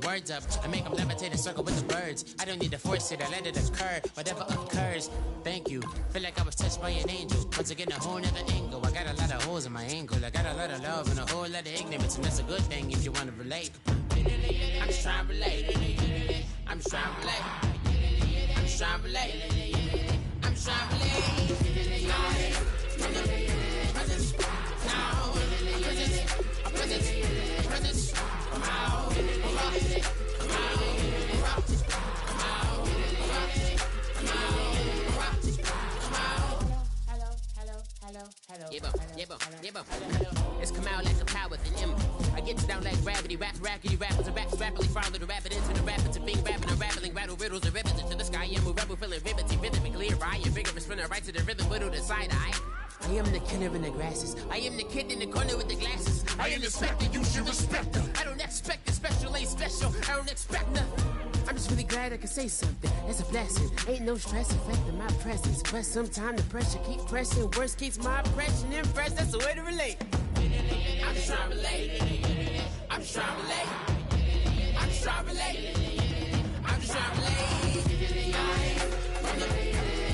words up. I make them levitate and circle with the birds. I don't need to force it, I let it occur. Whatever occurs, thank you. Feel like I was touched by an angel. Once again, a whole nother angle. I got a lot of holes in my angle. I got a lot of love and a whole lot of ignorance. And that's a good thing if you want to relate. I'm just trying to relate. I'm just trying to relate. I'm just trying to relate. I'm just trying to relate. Presence, now, presence, come out, come out, come out, It's come out like a power within him. I get down like gravity, rackety rappers and raps rapidly follow the rapid into the rapids of being rapping and rattling, rattle riddles and rivets into the sky. I'm a rebel, feeling riveting, rhythmically clear. I am vigorous, spinner right to the rhythm, widow to side eye. I am the killer in the grasses. I am the kid in the corner with the glasses. I am the spectre, you should respect her. I don't expect the special, ain't special. I don't expect nothing. I'm just really glad I can say something. That's a blessing. Ain't no stress affecting my presence. But sometimes the pressure keep pressing. Worst keeps my impression impressed. That's the way to relate. I'm just trying to relate. I'm just trying to relate. I'm just trying to relate. I'm just trying to relate. From the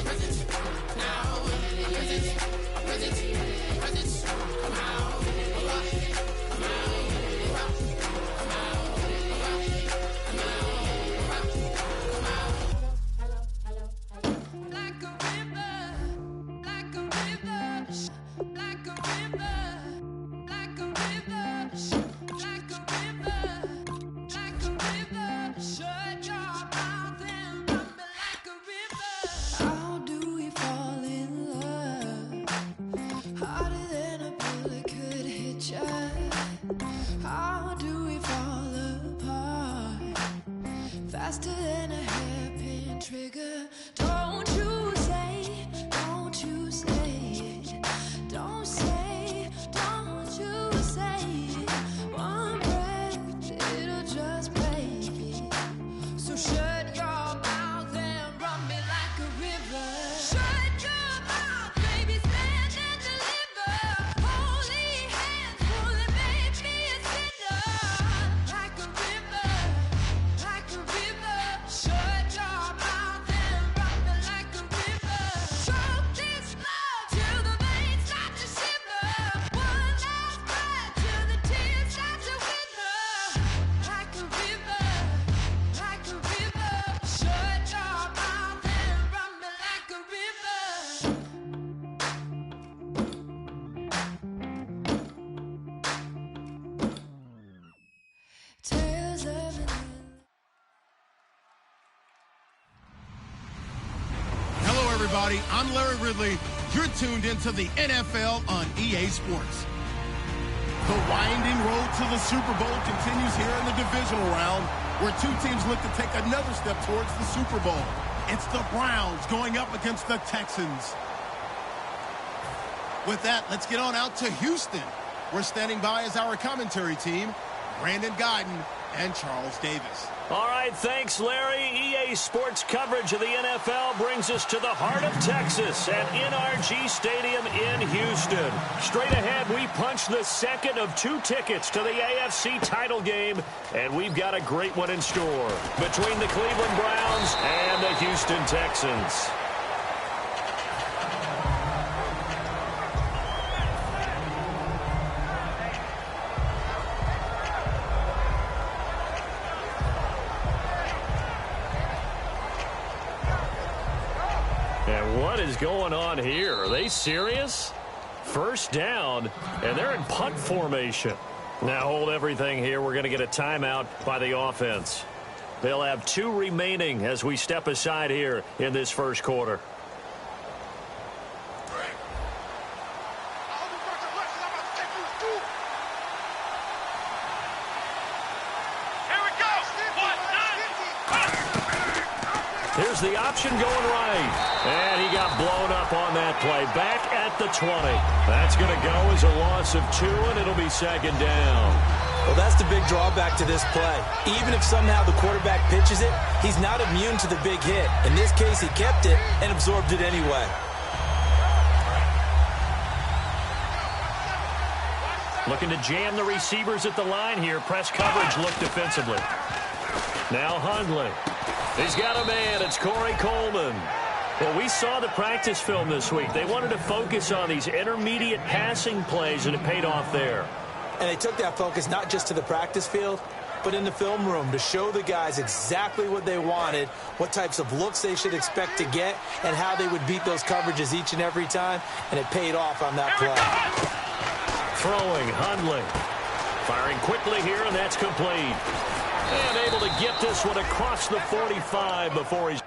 presence, now, presence, come out, come out, come out, come out, come out. Like a river, like a river, like a river, like a river, like a river, like a river. Shut your mouth and run me like a river. How do we fall in love? Harder than a bullet could hit ya. How do we fall apart? Faster than a hairpin trigger. Don't you say, don't you say it. Don't say, don't you say it. One breath, it'll just break it. So shut your mouth and run me like a river. Shut your mouth, baby, stand and deliver. Holy hands, pulling, make me a sinner. Like a river, like a river. Shut your mouth and run me like a river. Choke this love till the veins start to shiver. One last breath till the tears start to wither. Like a river, like a river. Shut your mouth and run me like a river. Tales of an Hello, everybody. I'm Larry Ridley. You're tuned into the NFL on EA Sports. The winding road to the Super Bowl continues here in the divisional round, where two teams look to take another step towards the Super Bowl. It's the Browns going up against the Texans. With that, let's get on out to Houston. We're standing by as our commentary team, Brandon Guyton and Charles Davis. All right, thanks, Larry. EA Sports coverage of the NFL brings us to the heart of Texas at NRG Stadium in Houston. Straight ahead, we punch the second of two tickets to the AFC title game, and we've got a great one in store between the Cleveland Browns and the Houston Texans. And what is going on here? Are they serious? First down, and they're in punt formation. Now hold everything here. We're going to get a timeout by the offense. They'll have 2 remaining as we step aside here in this first quarter. Here's the option going right. And he got blown up on that play. Back at the 20. That's going to go as a loss of 2, and it'll be second down. Well, that's the big drawback to this play. Even if somehow the quarterback pitches it, he's not immune to the big hit. In this case, he kept it and absorbed it anyway. Looking to jam the receivers at the line here. Press coverage look defensively. Now Hundley. He's got a man. It's Corey Coleman. Well, we saw the practice film this week. They wanted to focus on these intermediate passing plays, and it paid off there. And they took that focus not just to the practice field, but in the film room to show the guys exactly what they wanted, what types of looks they should expect to get, and how they would beat those coverages each and every time, and it paid off on that play. Throwing, Hundley. Firing quickly here, and that's complete. And able to get this one across the 45 before he's...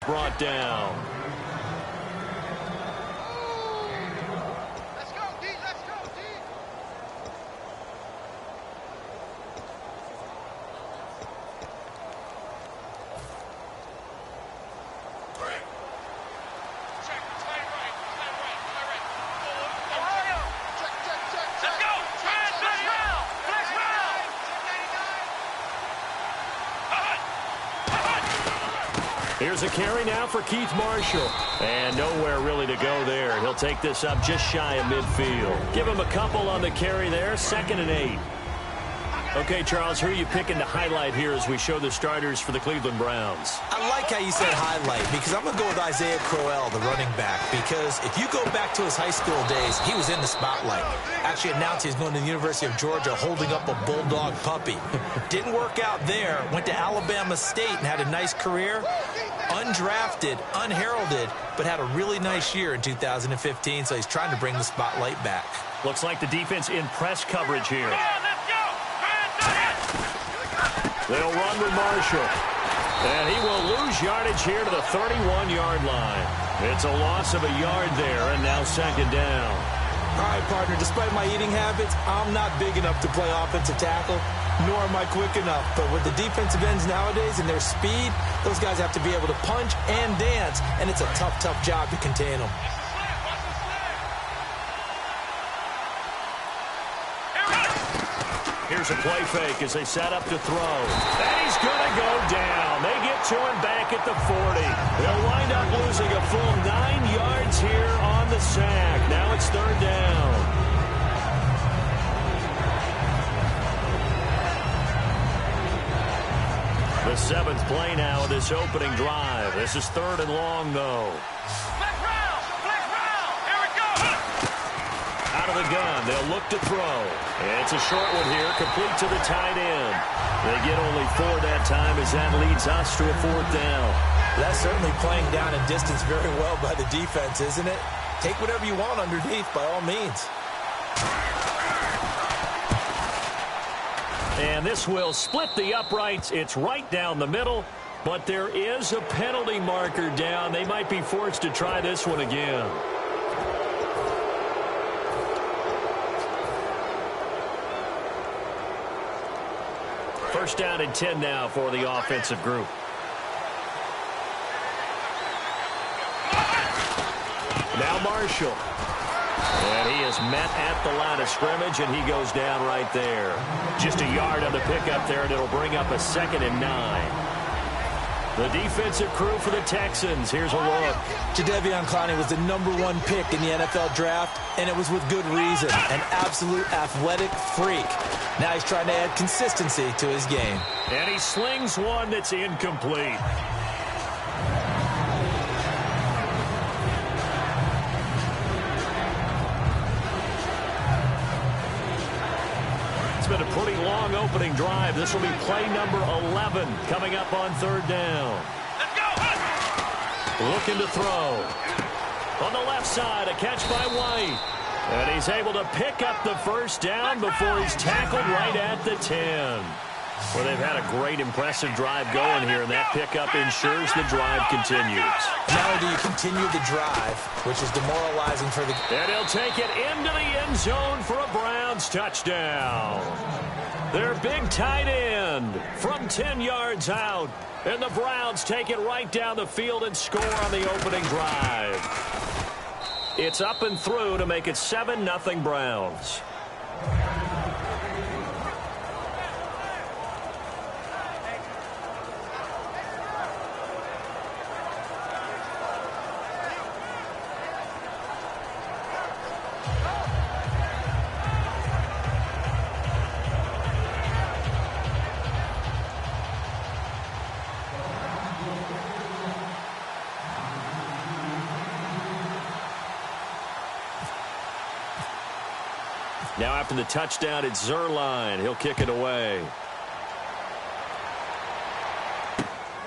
brought down. Let's go, D. Let's go, D. Check, tight right. Check. Let's go. Flex round. Here's a carry now for Keith Marshall. And nowhere really to go there. He'll take this up just shy of midfield. Give him a couple on the carry there. 2nd and 8. Okay, Charles, who are you picking to highlight here as we show the starters for the Cleveland Browns? I like how you said highlight, because I'm going to go with Isaiah Crowell, the running back, because if you go back to his high school days, he was in the spotlight. Actually announced he's going to the University of Georgia holding up a bulldog puppy. Didn't work out there. Went to Alabama State and had a nice career. Undrafted, unheralded, but had a really nice year in 2015, so he's trying to bring the spotlight back. Looks like the defense in press coverage here. They'll run with Marshall. And he will lose yardage here to the 31-yard line. It's a loss of a yard there, and now 2nd down. All right, partner, despite my eating habits, I'm not big enough to play offensive tackle, nor am I quick enough. But with the defensive ends nowadays and their speed, those guys have to be able to punch and dance, and it's a tough, tough job to contain them. Here's a play fake as they set up to throw. And he's going to go down. They get to him back at the 40. They'll wind up losing a full 9 yards here on the sack. Now it's 3rd down. The 7th play now of this opening drive. This is 3rd and long, though. Out of the gun, they'll look to throw. It's a short one here, complete to the tight end. They get only 4 that time as that leads us to a 4th down. That's certainly playing down a distance very well by the defense, isn't it? Take whatever you want underneath, by all means. And this will split the uprights. It's right down the middle, but there is a penalty marker down. They might be forced to try this one again. First down and 10 now for the offensive group. Now Marshall. And he is met at the line of scrimmage, and he goes down right there. Just a yard on the pickup there, and it'll bring up a 2nd and 9. The defensive crew for the Texans. Here's a look. Jadeveon Clowney was the #1 pick in the NFL draft, and it was with good reason. An absolute athletic freak. Now he's trying to add consistency to his game. And he slings one that's incomplete. It's been a pretty long opening drive. This will be play number 11 coming up on 3rd down. Let's go. Looking to throw. On the left side, a catch by White. And he's able to pick up the first down before he's tackled right at the 10. Well, they've had a great, impressive drive going here, and that pickup ensures the drive continues. Not only do you continue the drive, which is demoralizing for the... And he'll take it into the end zone for a Browns touchdown. Their big tight end from 10 yards out. And the Browns take it right down the field and score on the opening drive. It's up and through to make it 7-0 Browns. Now after the touchdown, it's Zerline. He'll kick it away.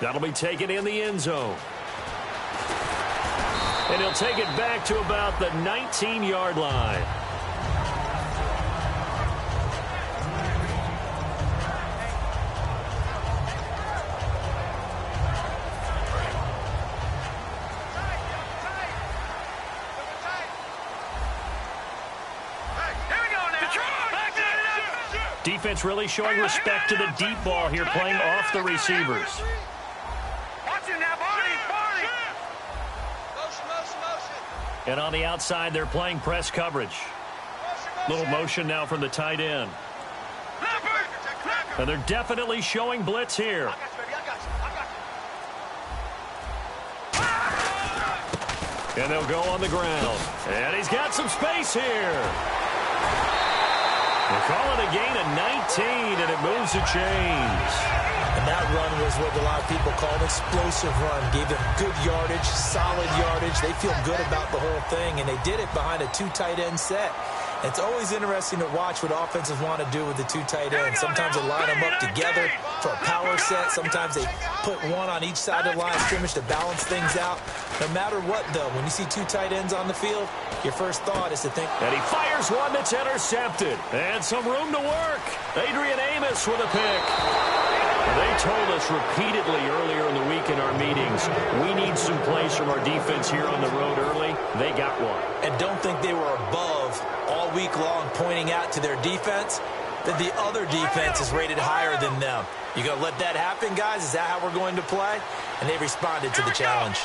That'll be taken in the end zone. And he'll take it back to about the 19-yard line. Defense really showing respect to the deep ball here, playing off the receivers. And on the outside, they're playing press coverage. Little motion now from the tight end. And they're definitely showing blitz here. And they'll go on the ground. And he's got some space here. They call it a gain of 19, and it moves the chains. And that run was what a lot of people call an explosive run. Gave them good yardage, solid yardage. They feel good about the whole thing, and they did it behind a two tight end set. It's always interesting to watch what offenses want to do with the two tight ends. Sometimes they line them up together for a power set. Sometimes they put one on each side of the line of scrimmage to balance things out. No matter what, though, when you see two tight ends on the field, your first thought is to think... And he fires one that's intercepted. And some room to work. Adrian Amos with a pick. They told us repeatedly earlier in the week in our meetings, we need some plays from our defense here on the road early. They got one. And don't think they were above all week long pointing out to their defense that the other defense is rated higher than them. You going to let that happen, guys? Is that how we're going to play? And they responded to the challenge.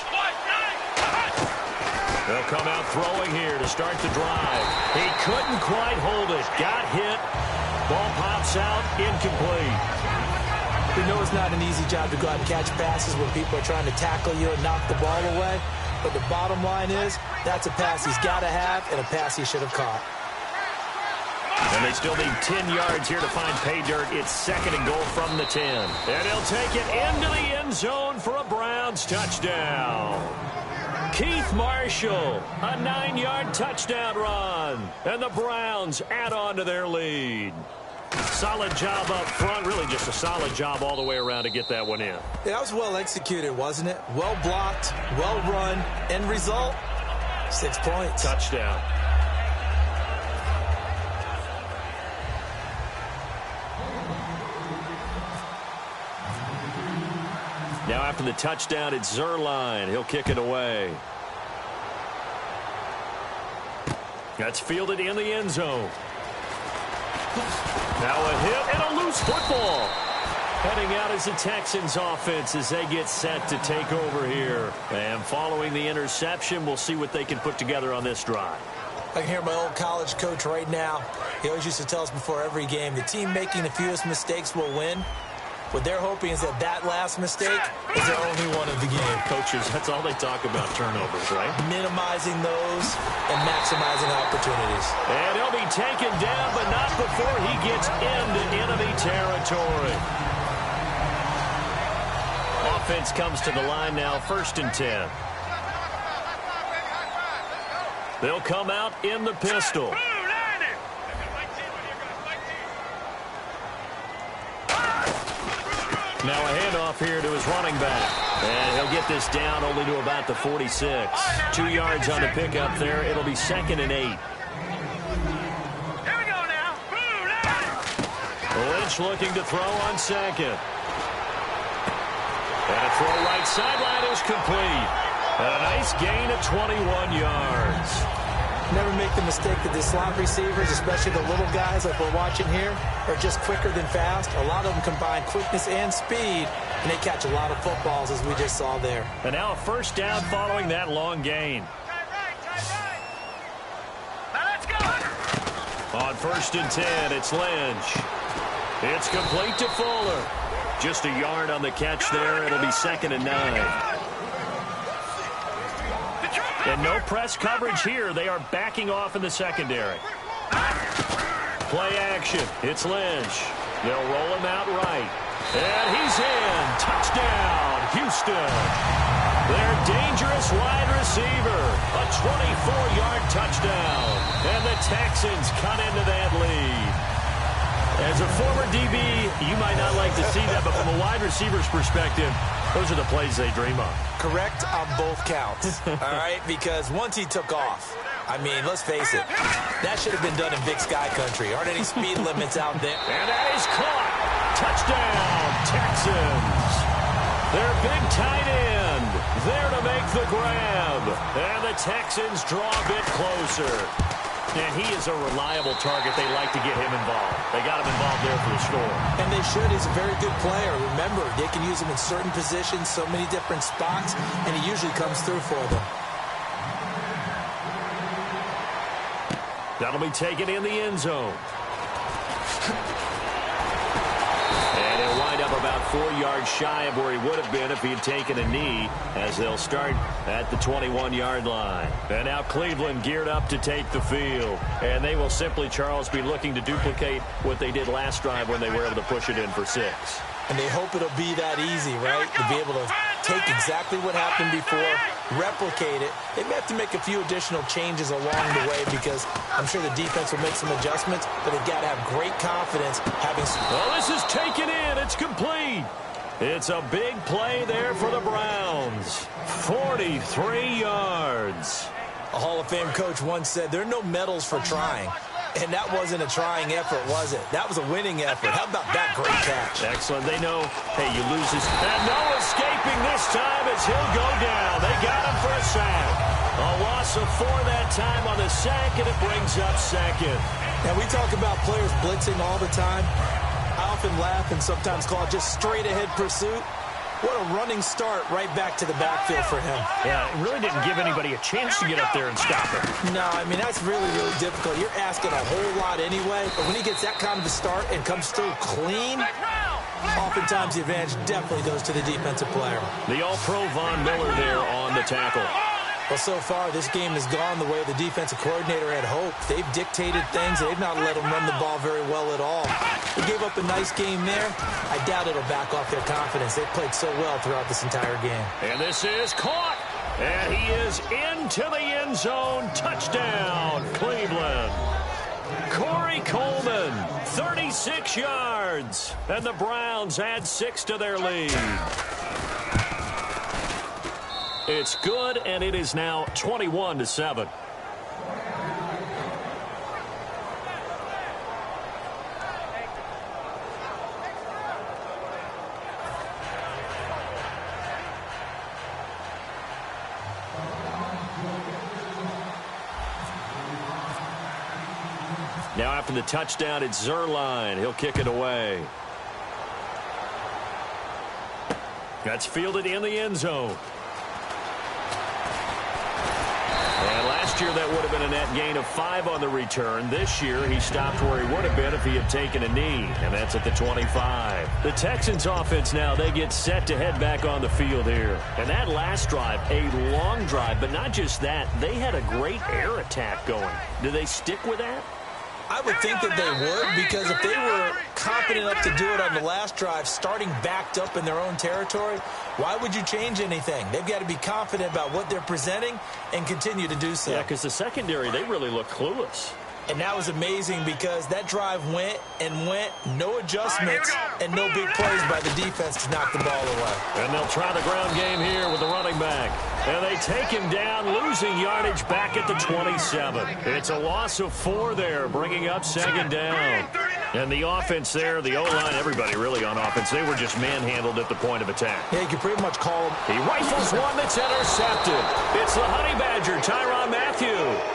They'll come out throwing here to start the drive. He couldn't quite hold it. Got hit. Ball pops out. Incomplete. We know it's not an easy job to go out and catch passes when people are trying to tackle you and knock the ball away. But the bottom line is, that's a pass he's got to have and a pass he should have caught. And they still need 10 yards here to find pay dirt. It's 2nd and goal from the 10. And he'll take it into the end zone for a Browns touchdown. Keith Marshall, a 9-yard touchdown run. And the Browns add on to their lead. Solid job up front. Really just a solid job all the way around to get that one in. Yeah, that was well executed, wasn't it? Well blocked, well run. End result, 6 points. Touchdown. Now after the touchdown, it's Zerline. He'll kick it away. That's fielded in the end zone. Now a hit and a loose football. Heading out is the Texans offense as they get set to take over here. And following the interception, we'll see what they can put together on this drive. I can hear my old college coach right now. He always used to tell us before every game, the team making the fewest mistakes will win. What they're hoping is that that last mistake is their only one of the game. Coaches, that's all they talk about, turnovers, right? Minimizing those and maximizing opportunities. And he'll be taken down, but not before he gets into enemy territory. Offense comes to the line now, 1st and 10. They'll come out in the pistol. Now a handoff here to his running back. And he'll get this down only to about the 46. 2 yards on the pickup there. It'll be 2nd and 8. Lynch looking to throw on second. And a throw right sideline is complete. And a nice gain of 21 yards. Never make the mistake that the slot receivers, especially the little guys like we're watching here, are just quicker than fast. A lot of them combine quickness and speed, and they catch a lot of footballs, as we just saw there. And now a first down following that long gain. On 1st and 10, it's Lynch. It's complete to Fuller. Just a yard on the catch there. It'll be 2nd and 9. And no press coverage here. They are backing off in the secondary. Play action. It's Lynch. They'll roll him out right. And he's in. Touchdown, Houston. Their dangerous wide receiver. A 24-yard touchdown. And the Texans cut into that lead. As a former DB, you might not like to see that, but from a wide receiver's perspective, those are the plays they dream of. Correct on both counts, all right? Because once he took off, I mean, let's face it, that should have been done in Big Sky Country. Aren't any speed limits out there? And that is caught. Touchdown, Texans. Their big tight end there to make the grab. And the Texans draw a bit closer. And he is a reliable target. They like to get him involved. They got him involved there for the score. And they should. He's a very good player. Remember, they can use him in certain positions, so many different spots, and he usually comes through for them. That'll be taken in the end zone. And he'll wind up about 4 yards shy of where he would have been if he had taken a knee, as they'll start at the 21-yard line. And now Cleveland geared up to take the field. And they will simply, Charles, be looking to duplicate what they did last drive when they were able to push it in for 6. And they hope it'll be that easy, right? To be able to take exactly what happened before, replicate it. They may have to make a few additional changes along the way because I'm sure the defense will make some adjustments, but they've got to have great confidence having... Oh, this is taken in. It's complete. It's a big play there for the Browns. 43 yards. A Hall of Fame coach once said, there are no medals for trying. And that wasn't a trying effort, was it? That was a winning effort. How about that great catch? Excellent. They know, hey, you lose this. And no escaping this time as he'll go down. They got him for a sack. A loss of 4 that time on the sack, and it brings up 2nd. Now, we talk about players blitzing all the time. I often laugh and sometimes call it just straight-ahead pursuit. What a running start right back to the backfield for him. Yeah, it really didn't give anybody a chance to get up there and stop him. No, I mean, that's really, really difficult. You're asking a whole lot anyway, but when he gets that kind of a start and comes through clean, oftentimes the advantage definitely goes to the defensive player. The All-Pro Von Miller there on the tackle. Well, so far, this game has gone the way the defensive coordinator had hoped. They've dictated things. They've not let them run the ball very well at all. They gave up a nice game there. I doubt it'll back off their confidence. They've played so well throughout this entire game. And this is caught. And he is into the end zone. Touchdown, Cleveland. Corey Coleman, 36 yards. And the Browns add 6 to their lead. It's good, and it is now 21-7. Now after the touchdown, it's Zerline. He'll kick it away. That's fielded in the end zone. And last year, that would have been a net gain of 5 on the return. This year, he stopped where he would have been if he had taken a knee, and that's at the 25. The Texans offense now, they get set to head back on the field here. And that last drive, a long drive, but not just that, they had a great air attack going. Do they stick with that? I would think that they would, because if they were confident enough to do it on the last drive, starting backed up in their own territory, why would you change anything? They've got to be confident about what they're presenting and continue to do so. Yeah, because the secondary, they really look clueless. And that was amazing because that drive went and went, no adjustments, and no big plays by the defense to knock the ball away. And they'll try the ground game here with the running back. And they take him down, losing yardage back at the 27. It's a loss of 4 there, bringing up 2nd down. And the offense there, the O-line, everybody really on offense, they were just manhandled at the point of attack. Yeah, you can pretty much call him. He rifles one that's intercepted. It's the Honey Badger, Tyrann Mathieu.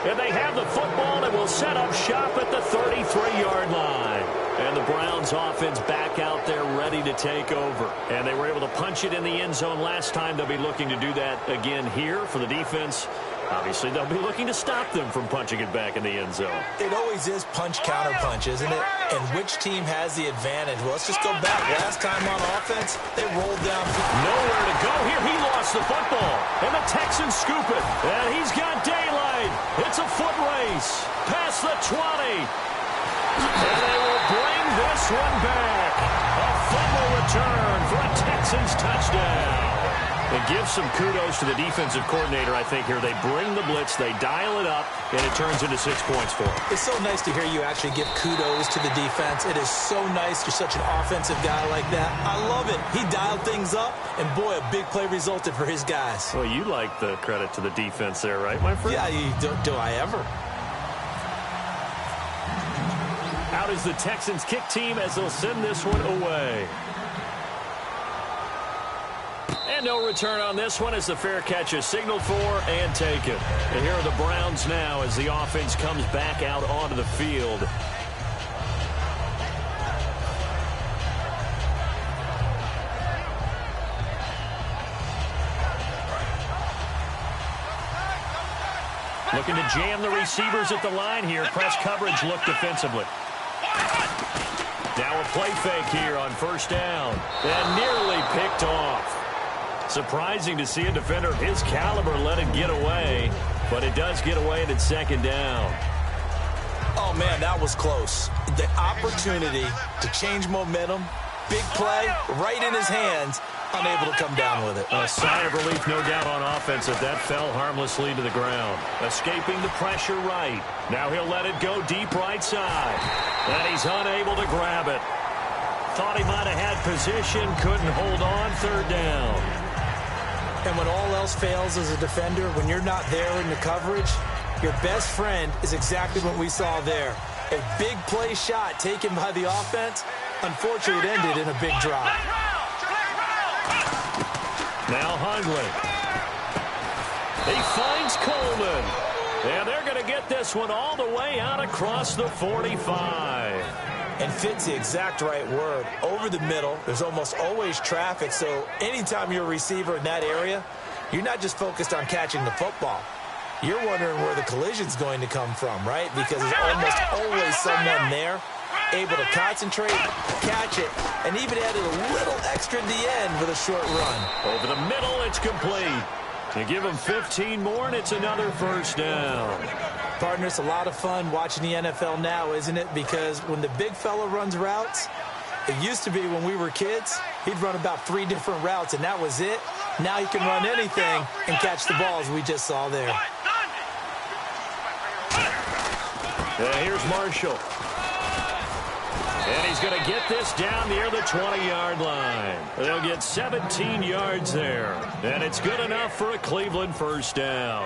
And they have the football and will set up shop at the 33-yard line. And the Browns offense back out there ready to take over. And they were able to punch it in the end zone last time. They'll be looking to do that again here for the defense. Obviously, they'll be looking to stop them from punching it back in the end zone. It always is punch-counter-punch, isn't it? And which team has the advantage? Well, let's just go back. Last time on offense, they rolled down. Nowhere to go here. He lost the football. And the Texans scoop it. And he's got daylight. It's a foot race. Past the 20. And they will bring this one back. A fumble return for a Texans touchdown. It gives some kudos to the defensive coordinator, I think, here. They bring the blitz, they dial it up, and it turns into 6 points for them. It's so nice to hear you actually give kudos to the defense. It is so nice. You're such an offensive guy like that. I love it. He dialed things up, and boy, a big play resulted for his guys. Well, you like the credit to the defense there, right, my friend? Yeah, do I ever? Out is the Texans kick team as they'll send this one away. And no return on this one as the fair catch is signaled for and taken. And here are the Browns now as the offense comes back out onto the field. Looking to jam the receivers at the line here. Press coverage look defensively. Now a play fake here on first down. And nearly picked off. Surprising to see a defender of his caliber let it get away, but it does get away and it's second down. Oh, man, that was close. The opportunity to change momentum, big play, right in his hands, unable to come down with it. A sigh of relief, no doubt, on offense if that fell harmlessly to the ground. Escaping the pressure right. Now he'll let it go deep right side. And he's unable to grab it. Thought he might have had position, couldn't hold on, third down. And when all else fails as a defender, when you're not there in the coverage, your best friend is exactly what we saw there. A big play shot taken by the offense. Unfortunately, it ended in a big drop. Now Hundley. He finds Coleman. And they're going to get this one all the way out across the 45. And fit's the exact right word. Over the middle, there's almost always traffic, so anytime you're a receiver in that area, you're not just focused on catching the football. You're wondering where the collision's going to come from, right? Because there's almost always someone there able to concentrate, catch it, and even added a little extra at the end with a short run. Over the middle, it's complete. They give him 15 more, and it's another first down. Partner, it's a lot of fun watching the NFL now, isn't it? Because when the big fella runs routes, it used to be when we were kids, he'd run about 3 different routes, and that was it. Now he can run anything and catch the balls we just saw there. Here's Marshall. And he's going to get this down near the 20-yard line. They'll get 17 yards there. And it's good enough for a Cleveland first down.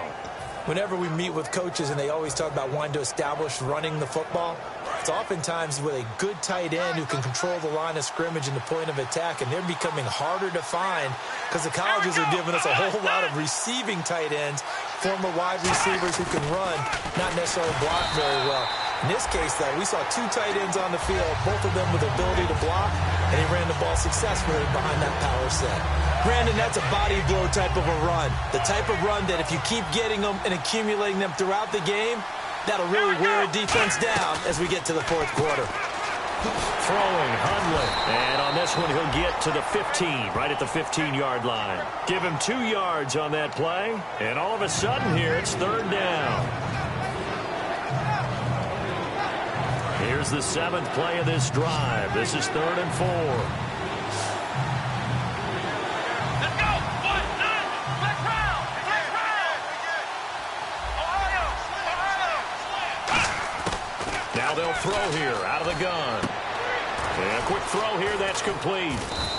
Whenever we meet with coaches and they always talk about wanting to establish running the football, it's oftentimes with a good tight end who can control the line of scrimmage and the point of attack, and they're becoming harder to find because the colleges are giving us a whole lot of receiving tight ends, former wide receivers who can run, not necessarily block very well. In this case, though, we saw 2 tight ends on the field, both of them with the ability to block, and he ran the ball successfully behind that power set. Brandon, that's a body blow type of a run. The type of run that if you keep getting them and accumulating them throughout the game, that'll really wear a defense down as we get to the fourth quarter. Throwing, Hundley. And on this one, he'll get to the 15, right at the 15-yard line. Give him 2 yards on that play, and all of a sudden here, it's third down. Here's the 7th play of this drive. This is 3rd and 4. Let's go! 1, 9, black round! Ohio! Now they'll throw here out of the gun. And a quick throw here, that's complete.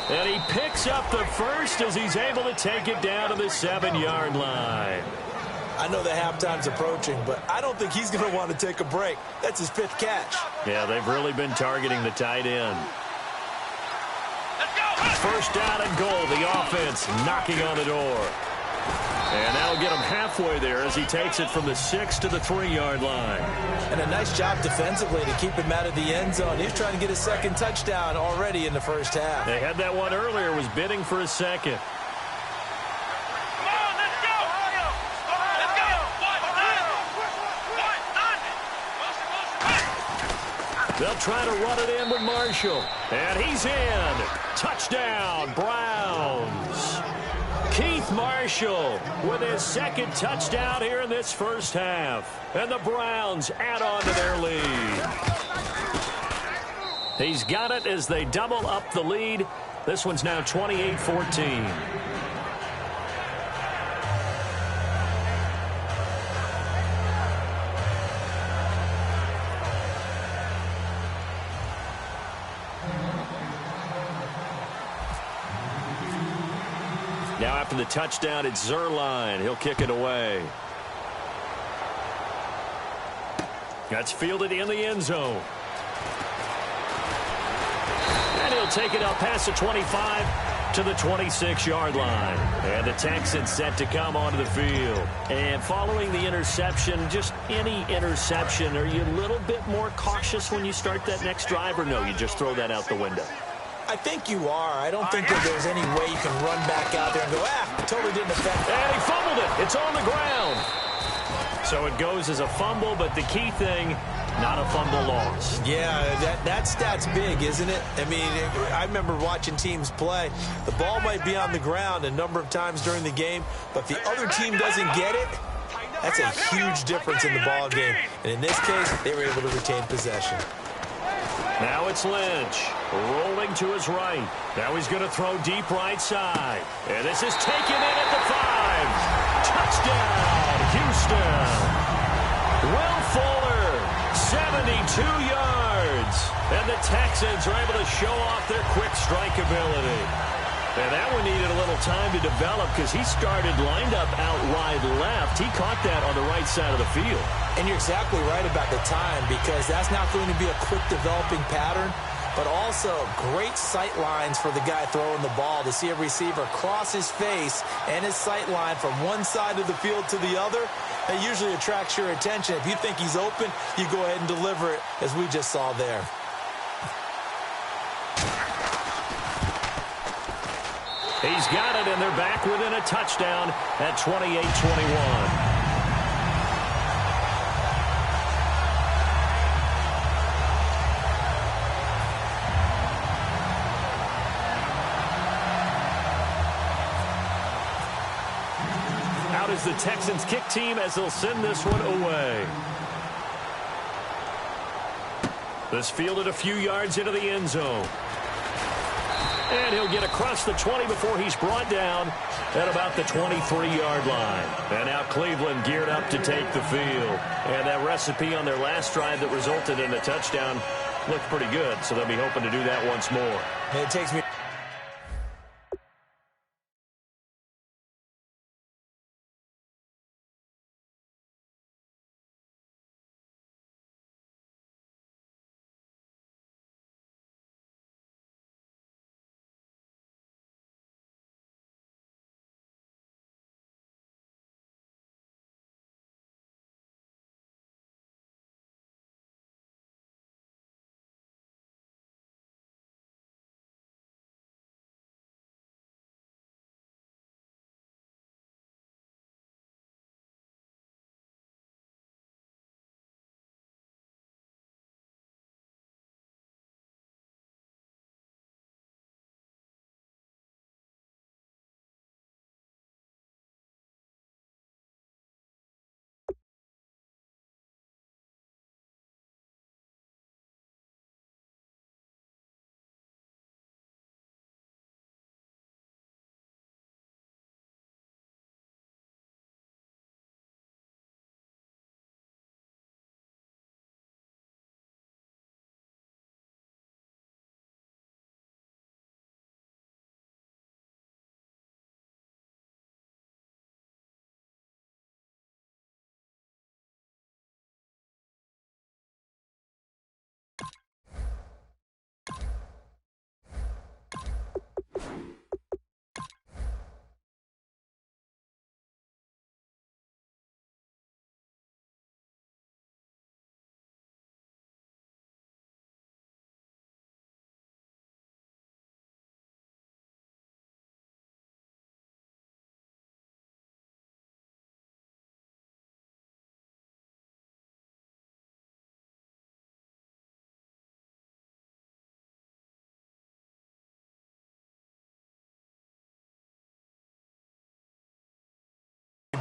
And he picks up the first as he's able to take it down to the 7-yard line. I know the halftime's approaching, but I don't think he's going to want to take a break. That's his 5th catch. Yeah, they've really been targeting the tight end. First down and goal. The offense knocking on the door. And that'll get him halfway there as he takes it from the 6 to the 3-yard line. And a nice job defensively to keep him out of the end zone. He's trying to get his 2nd touchdown already in the first half. They had that one earlier, was bidding for his 2nd. They'll try to run it in with Marshall. And he's in. Touchdown, Browns. Keith Marshall with his 2nd touchdown here in this first half. And the Browns add on to their lead. He's got it as they double up the lead. This one's now 28-14. Now after the touchdown, it's Zerline. He'll kick it away. That's fielded in the end zone. And he'll take it up past the 25 to the 26-yard line. And the Texans set to come onto the field. And following the interception, just any interception, are you a little bit more cautious when you start that next drive, or no, you just throw that out the window? I think you are. I don't think that there's any way you can run back out there and go, totally didn't affect it. And he fumbled it. It's on the ground. So it goes as a fumble, but the key thing, not a fumble loss. Yeah, that stat's big, isn't it? I mean, I remember watching teams play. The ball might be on the ground a number of times during the game, but if the other team doesn't get it, that's a huge difference in the ball game. And in this case, they were able to retain possession. Now it's Lynch, rolling to his right. Now he's going to throw deep right side. And this is taken in at the 5. Touchdown, Houston. Will Fuller, 72 yards. And the Texans are able to show off their quick strike ability. And that one needed a little time to develop because he started lined up out wide left. He caught that on the right side of the field. And you're exactly right about the time, because that's not going to be a quick developing pattern, but also great sight lines for the guy throwing the ball to see a receiver cross his face and his sight line from one side of the field to the other. That usually attracts your attention. If you think he's open, you go ahead and deliver it, as we just saw there. He's got it, and they're back within a touchdown at 28-21. Out is the Texans kick team as they'll send this one away. This fielded a few yards into the end zone. And he'll get across the 20 before he's brought down at about the 23-yard line. And now Cleveland geared up to take the field. And that recipe on their last drive that resulted in a touchdown looked pretty good, so they'll be hoping to do that once more. And it takes me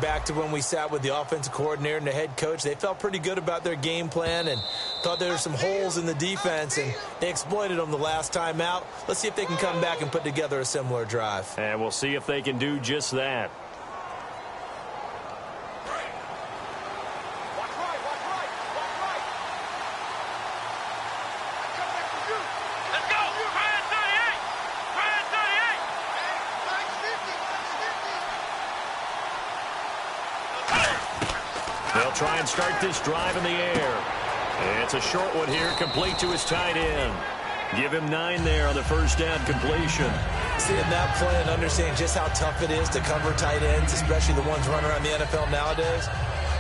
back to when we sat with the offensive coordinator and the head coach. They felt pretty good about their game plan and thought there were some holes in the defense, and they exploited them the last time out. Let's see if they can come back and put together a similar drive. And we'll see if they can do just that. They'll try and start this drive in the air. It's a short one here, complete to his tight end. Give him 9 there on the first down completion. Seeing that play and understanding just how tough it is to cover tight ends, especially the ones running around the NFL nowadays,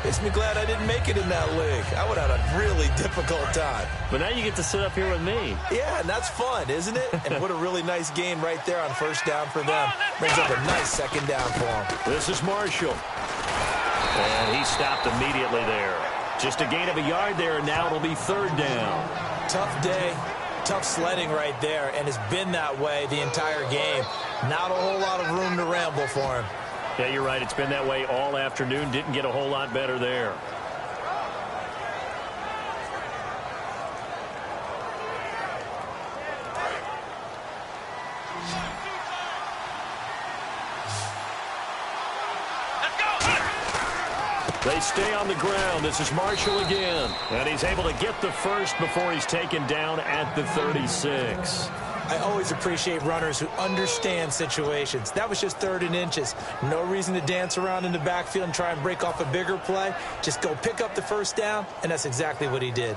makes me glad I didn't make it in that league. I would have had a really difficult time. But now you get to sit up here with me. Yeah, and that's fun, isn't it? And what a really nice gain right there on first down for them. Brings up a nice second down for them. This is Marshall. And he stopped immediately there. Just a gain of a yard there, and now it'll be third down. Tough day, tough sledding right there, and it's been that way the entire game. Not a whole lot of room to ramble for him. Yeah, you're right. It's been that way all afternoon. Didn't get a whole lot better there. They stay on the ground. This is Marshall again. And he's able to get the first before he's taken down at the 36. I always appreciate runners who understand situations. That was just 3rd and inches. No reason to dance around in the backfield and try and break off a bigger play. Just go pick up the first down, and that's exactly what he did.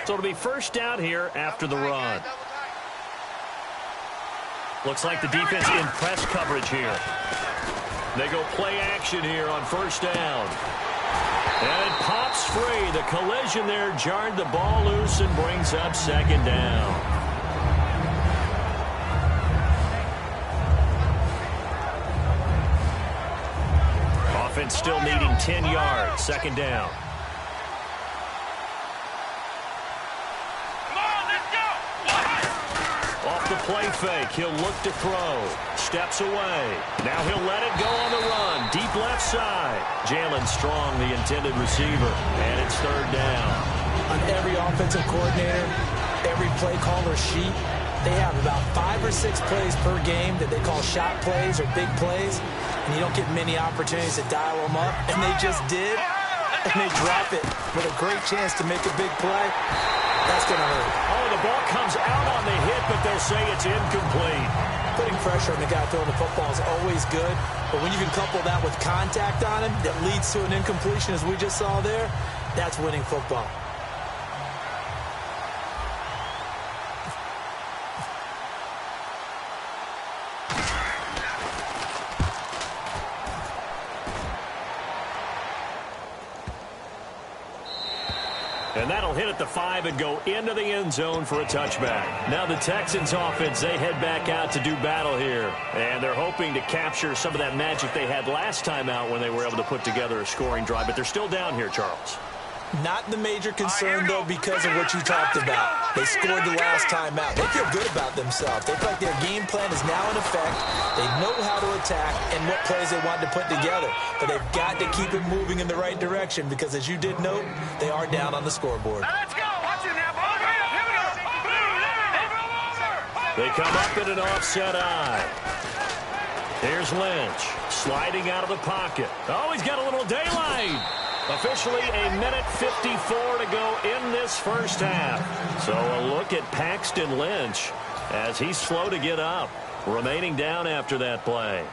So it'll be first down here after the run. Looks like the defense in press coverage here. They go play action here on first down. And it pops free. The collision there jarred the ball loose and brings up second down. Offense still needing 10 yards. Second down. The play fake. He'll look to throw. Steps away. Now he'll let it go on the run. Deep left side. Jalen Strong, the intended receiver. And it's third down. On every offensive coordinator, every play caller sheet, they have about 5 or 6 plays per game that they call shot plays or big plays. And you don't get many opportunities to dial them up. And they just did. And they drop it with a great chance to make a big play. That's going to hurt. Oh, the ball comes out on the hit, but they'll say it's incomplete. Putting pressure on the guy throwing the football is always good, but when you can couple that with contact on him that leads to an incompletion, as we just saw there, that's winning football. And that'll hit at the 5 and go into the end zone for a touchback. Now the Texans offense, they head back out to do battle here. And they're hoping to capture some of that magic they had last time out when they were able to put together a scoring drive. But they're still down here, Charles. Not the major concern, though, because of what you talked about. They scored the last time out. They feel good about themselves. They feel like their game plan is now in effect. They know how to attack and what plays they want to put together. But they've got to keep it moving in the right direction because, as you did note, they are down on the scoreboard. Let's go. Watch it now. Here we go. They come up in an offset eye. Here's Lynch sliding out of the pocket. Oh, he's got a little daylight. Officially a minute 54 to go in this first half. So a look at Paxton Lynch as he's slow to get up, remaining down after that play.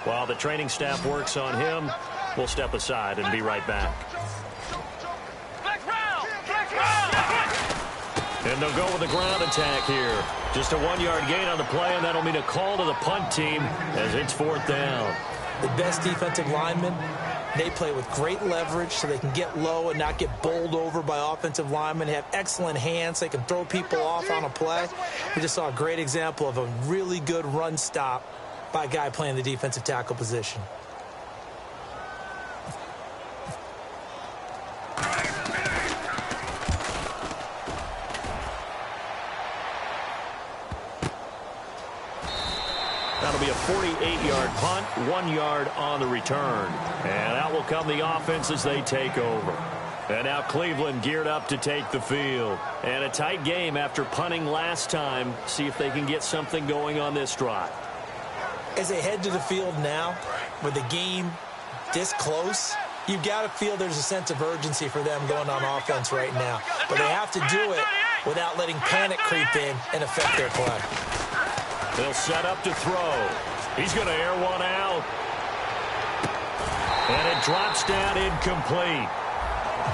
While the training staff works on him, we'll step aside and be right back. And they'll go with the ground attack here. Just a 1-yard gain on the play, and that'll mean a call to the punt team as it's fourth down. The best defensive linemen, they play with great leverage so they can get low and not get bowled over by offensive linemen. They have excellent hands. They can throw people off on a play. We just saw a great example of a really good run stop by a guy playing the defensive tackle position. 8-yard punt, 1 yard on the return. And out will come the offense as they take over. And now Cleveland geared up to take the field. And a tight game after punting last time. See if they can get something going on this drive. As they head to the field now, with the game this close, you've got to feel there's a sense of urgency for them going on offense right now. But they have to do it without letting panic creep in and affect their play. They'll set up to throw. He's going to air one out. And it drops down incomplete.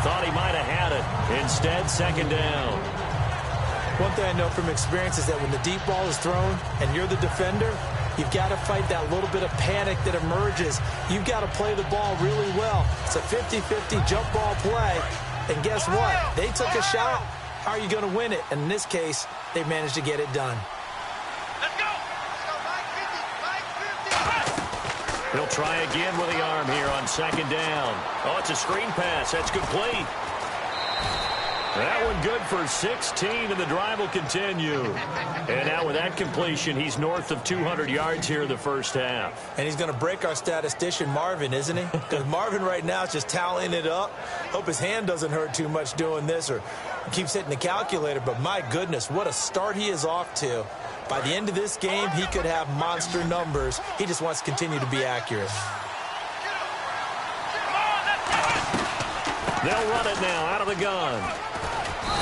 Thought he might have had it. Instead, second down. One thing I know from experience is that when the deep ball is thrown and you're the defender, you've got to fight that little bit of panic that emerges. You've got to play the ball really well. It's a 50-50 jump ball play. And guess what? They took a shot. How are you going to win it? And in this case, they managed to get it done. Let's go. He'll try again with the arm here on second down. Oh, it's a screen pass. That's complete. That one good for 16, and the drive will continue. And now with that completion, he's north of 200 yards here in the first half. And he's going to break our statistician, Marvin, isn't he? Because Marvin right now is just tallying it up. Hope his hand doesn't hurt too much doing this or keeps hitting the calculator. But my goodness, what a start he is off to. By the end of this game, he could have monster numbers. He just wants to continue to be accurate. They'll run it now out of the gun.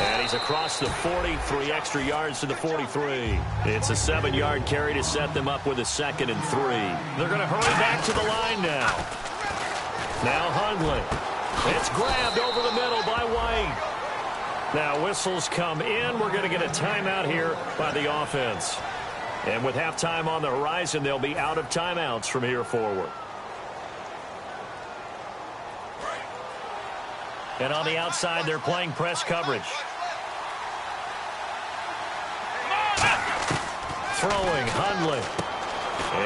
And he's across the 40, 3 extra yards to the 43. It's a 7-yard carry to set them up with a 2nd and 3. They're going to hurry back to the line now. Now Hundley. It's grabbed over the middle by White. Now whistles come in. We're going to get a timeout here by the offense. And with halftime on the horizon, they'll be out of timeouts from here forward. And on the outside, they're playing press coverage. Throwing, Hundley.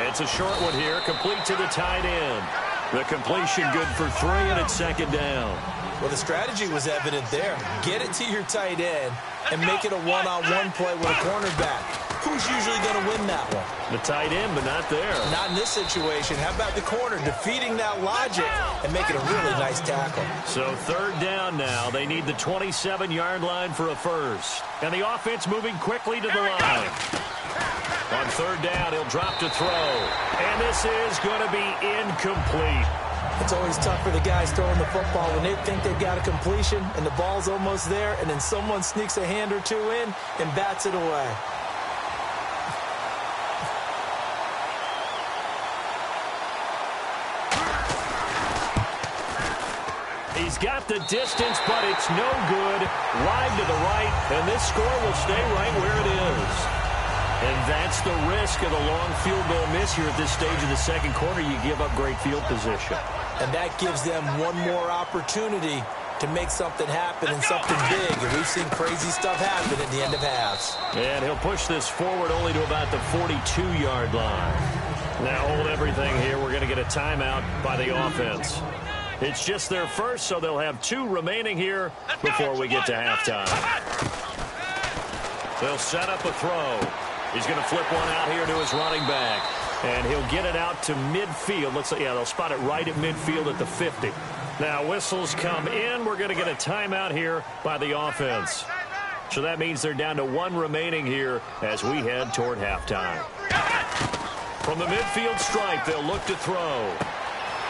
It's a short one here, complete to the tight end. The completion good for 3, and it's second down. Well, the strategy was evident there. Get it to your tight end and make it a one-on-one play with a cornerback. Who's usually going to win that one? The tight end, but not there. Not in this situation. How about the corner defeating that logic and making a really nice tackle? So third down now. They need the 27-yard line for a first. And the offense moving quickly to the line. On third down, he'll drop to throw. And this is going to be incomplete. It's always tough for the guys throwing the football when they think they've got a completion and the ball's almost there, and then someone sneaks a hand or two in and bats it away. He's got the distance, but it's no good. Wide to the right, and this score will stay right where it is. And that's the risk of the long field goal miss here at this stage of the second quarter. You give up great field position. And that gives them one more opportunity to make something happen and something big. And we've seen crazy stuff happen at the end of halves. And he'll push this forward only to about the 42-yard line. Now hold everything here. We're going to get a timeout by the offense. It's just their first, so they'll have 2 remaining here before we get to halftime. They'll set up a throw. He's going to flip one out here to his running back. And he'll get it out to midfield. Looks like, yeah, they'll spot it right at midfield at the 50. Now whistles come in. We're going to get a timeout here by the offense. So that means they're down to 1 remaining here as we head toward halftime. From the midfield stripe, they'll look to throw.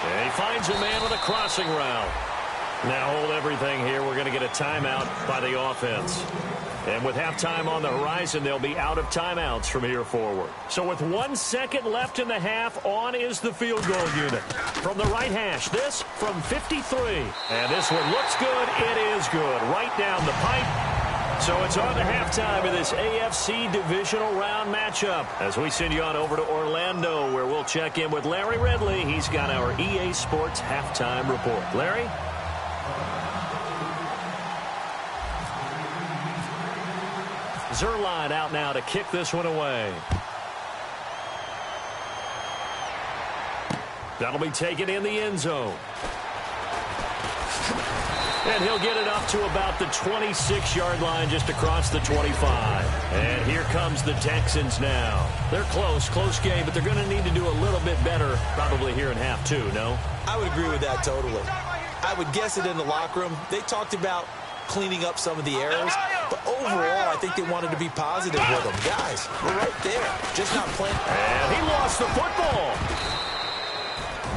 And he finds a man with a crossing route. Now hold everything here. We're going to get a timeout by the offense. And with halftime on the horizon, they'll be out of timeouts from here forward. So with 1 second left in the half, on is the field goal unit. From the right hash, this from 53. And this one looks good. It is good. Right down the pipe. So it's on to halftime of this AFC divisional round matchup as we send you on over to Orlando, where we'll check in with Larry Ridley. He's got our EA Sports halftime report. Larry? Zerline out now to kick this one away. That'll be taken in the end zone. And he'll get it up to about the 26-yard line just across the 25. And here comes the Texans now. They're close game, but they're going to need to do a little bit better probably here in half two, no? I would agree with that totally. I would guess it in the locker room. They talked about cleaning up some of the errors, but overall, I think they wanted to be positive with them. Guys, we're right there, just not playing. And he lost the football.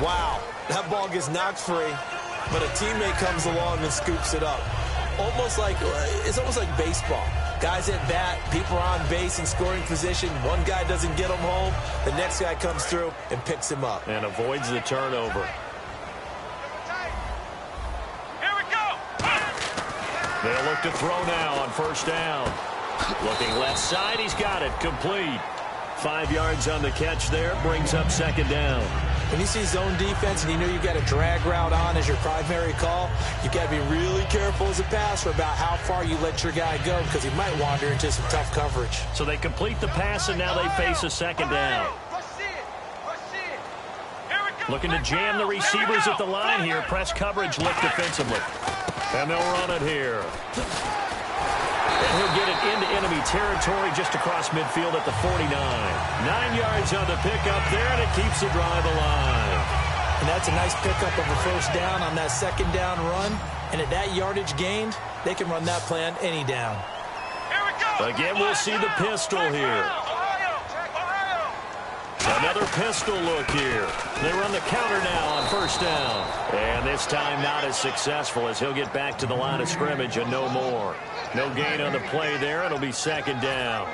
Wow, that ball gets knocked free, but a teammate comes along and scoops it up. It's almost like baseball. Guys at bat, people are on base in scoring position. One guy doesn't get him home. The next guy comes through and picks him up. And avoids the turnover. They'll look to throw now on first down. Looking left side, he's got it. Complete. 5 yards on the catch there. Brings up second down. When you see zone defense and you know you've got a drag route on as your primary call, you've got to be really careful as a passer about how far you let your guy go because he might wander into some tough coverage. So they complete the pass, and now they face a second down. Looking to jam the receivers at the line here. Press coverage, look defensively. And they'll run it here. And he'll get it into enemy territory just across midfield at the 49. 9 yards on the pickup there, and it keeps the drive alive. And that's a nice pickup of a first down on that second down run. And at that yardage gained, they can run that play on any down. Again, we'll see the pistol here. Another pistol look here. They run the counter now on first down. And this time not as successful as he'll get back to the line of scrimmage and no more. No gain on the play there. It'll be second down.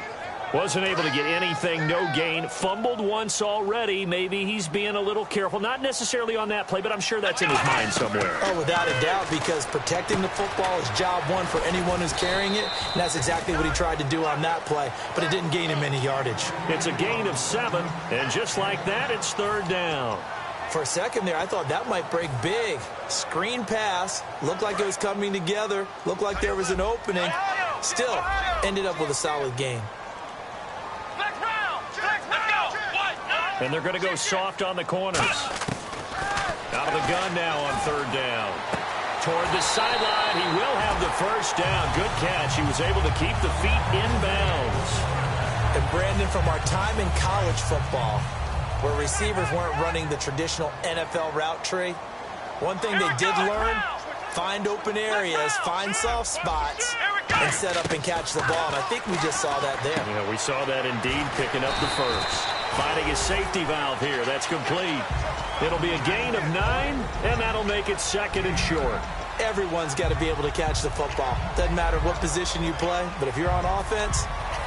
Wasn't able to get anything, no gain. Fumbled once already. Maybe he's being a little careful. Not necessarily on that play, but I'm sure that's in his mind somewhere. Oh, without a doubt, because protecting the football is job one for anyone who's carrying it. And that's exactly what he tried to do on that play, but it didn't gain him any yardage. It's a gain of 7, and just like that, it's third down. For a second there, I thought that might break big. Screen pass. Looked like it was coming together. Looked like there was an opening. Still, ended up with a solid gain. And they're going to go soft on the corners. Out of the gun now on third down. Toward the sideline, he will have the first down. Good catch. He was able to keep the feet in bounds. And Brandon, from our time in college football, where receivers weren't running the traditional NFL route tree, one thing they did learn, find open areas, find soft spots, and set up and catch the ball. And I think we just saw that there. Yeah, we saw that indeed, picking up the first. Finding his safety valve here. That's complete. It'll be a gain of 9, and that'll make it second and short. Everyone's got to be able to catch the football. Doesn't matter what position you play, but if you're on offense,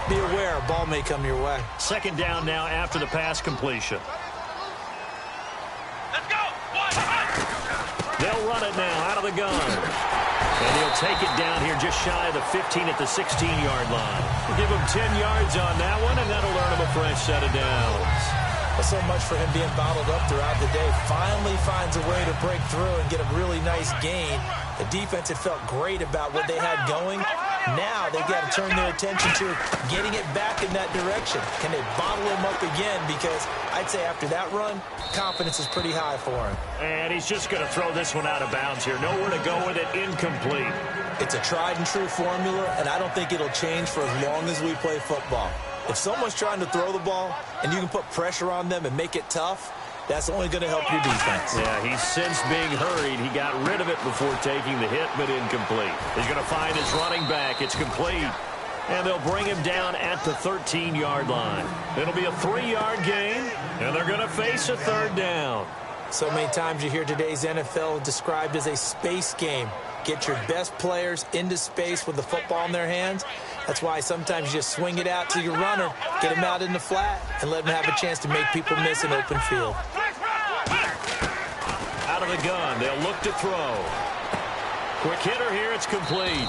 be aware a ball may come your way. Second down now after the pass completion. Let's go. They'll run it now out of the gun. And he'll take it down here just shy of the 15 at the 16-yard line. We'll give him 10 yards on that one, and that'll earn him a fresh set of downs. Well, so much for him being bottled up throughout the day. Finally finds a way to break through and get a really nice gain. The defense had felt great about what they had going. Now they've got to turn their attention to getting it back in that direction. Can they bottle him up again? Because I'd say after that run, confidence is pretty high for him. And he's just going to throw this one out of bounds here. Nowhere to go with it. Incomplete. It's a tried and true formula, and I don't think it'll change for as long as we play football. If someone's trying to throw the ball and you can put pressure on them and make it tough, that's only going to help your defense. Yeah, he's since being hurried. He got rid of it before taking the hit, but incomplete. He's going to find his running back. It's complete. And they'll bring him down at the 13-yard line. It'll be a 3-yard gain, and they're going to face a third down. So many times you hear today's NFL described as a space game. Get your best players into space with the football in their hands. That's why sometimes you just swing it out to your runner, get him out in the flat, and let him have a chance to make people miss an open field. Out of the gun, they'll look to throw. Quick hitter here, it's complete.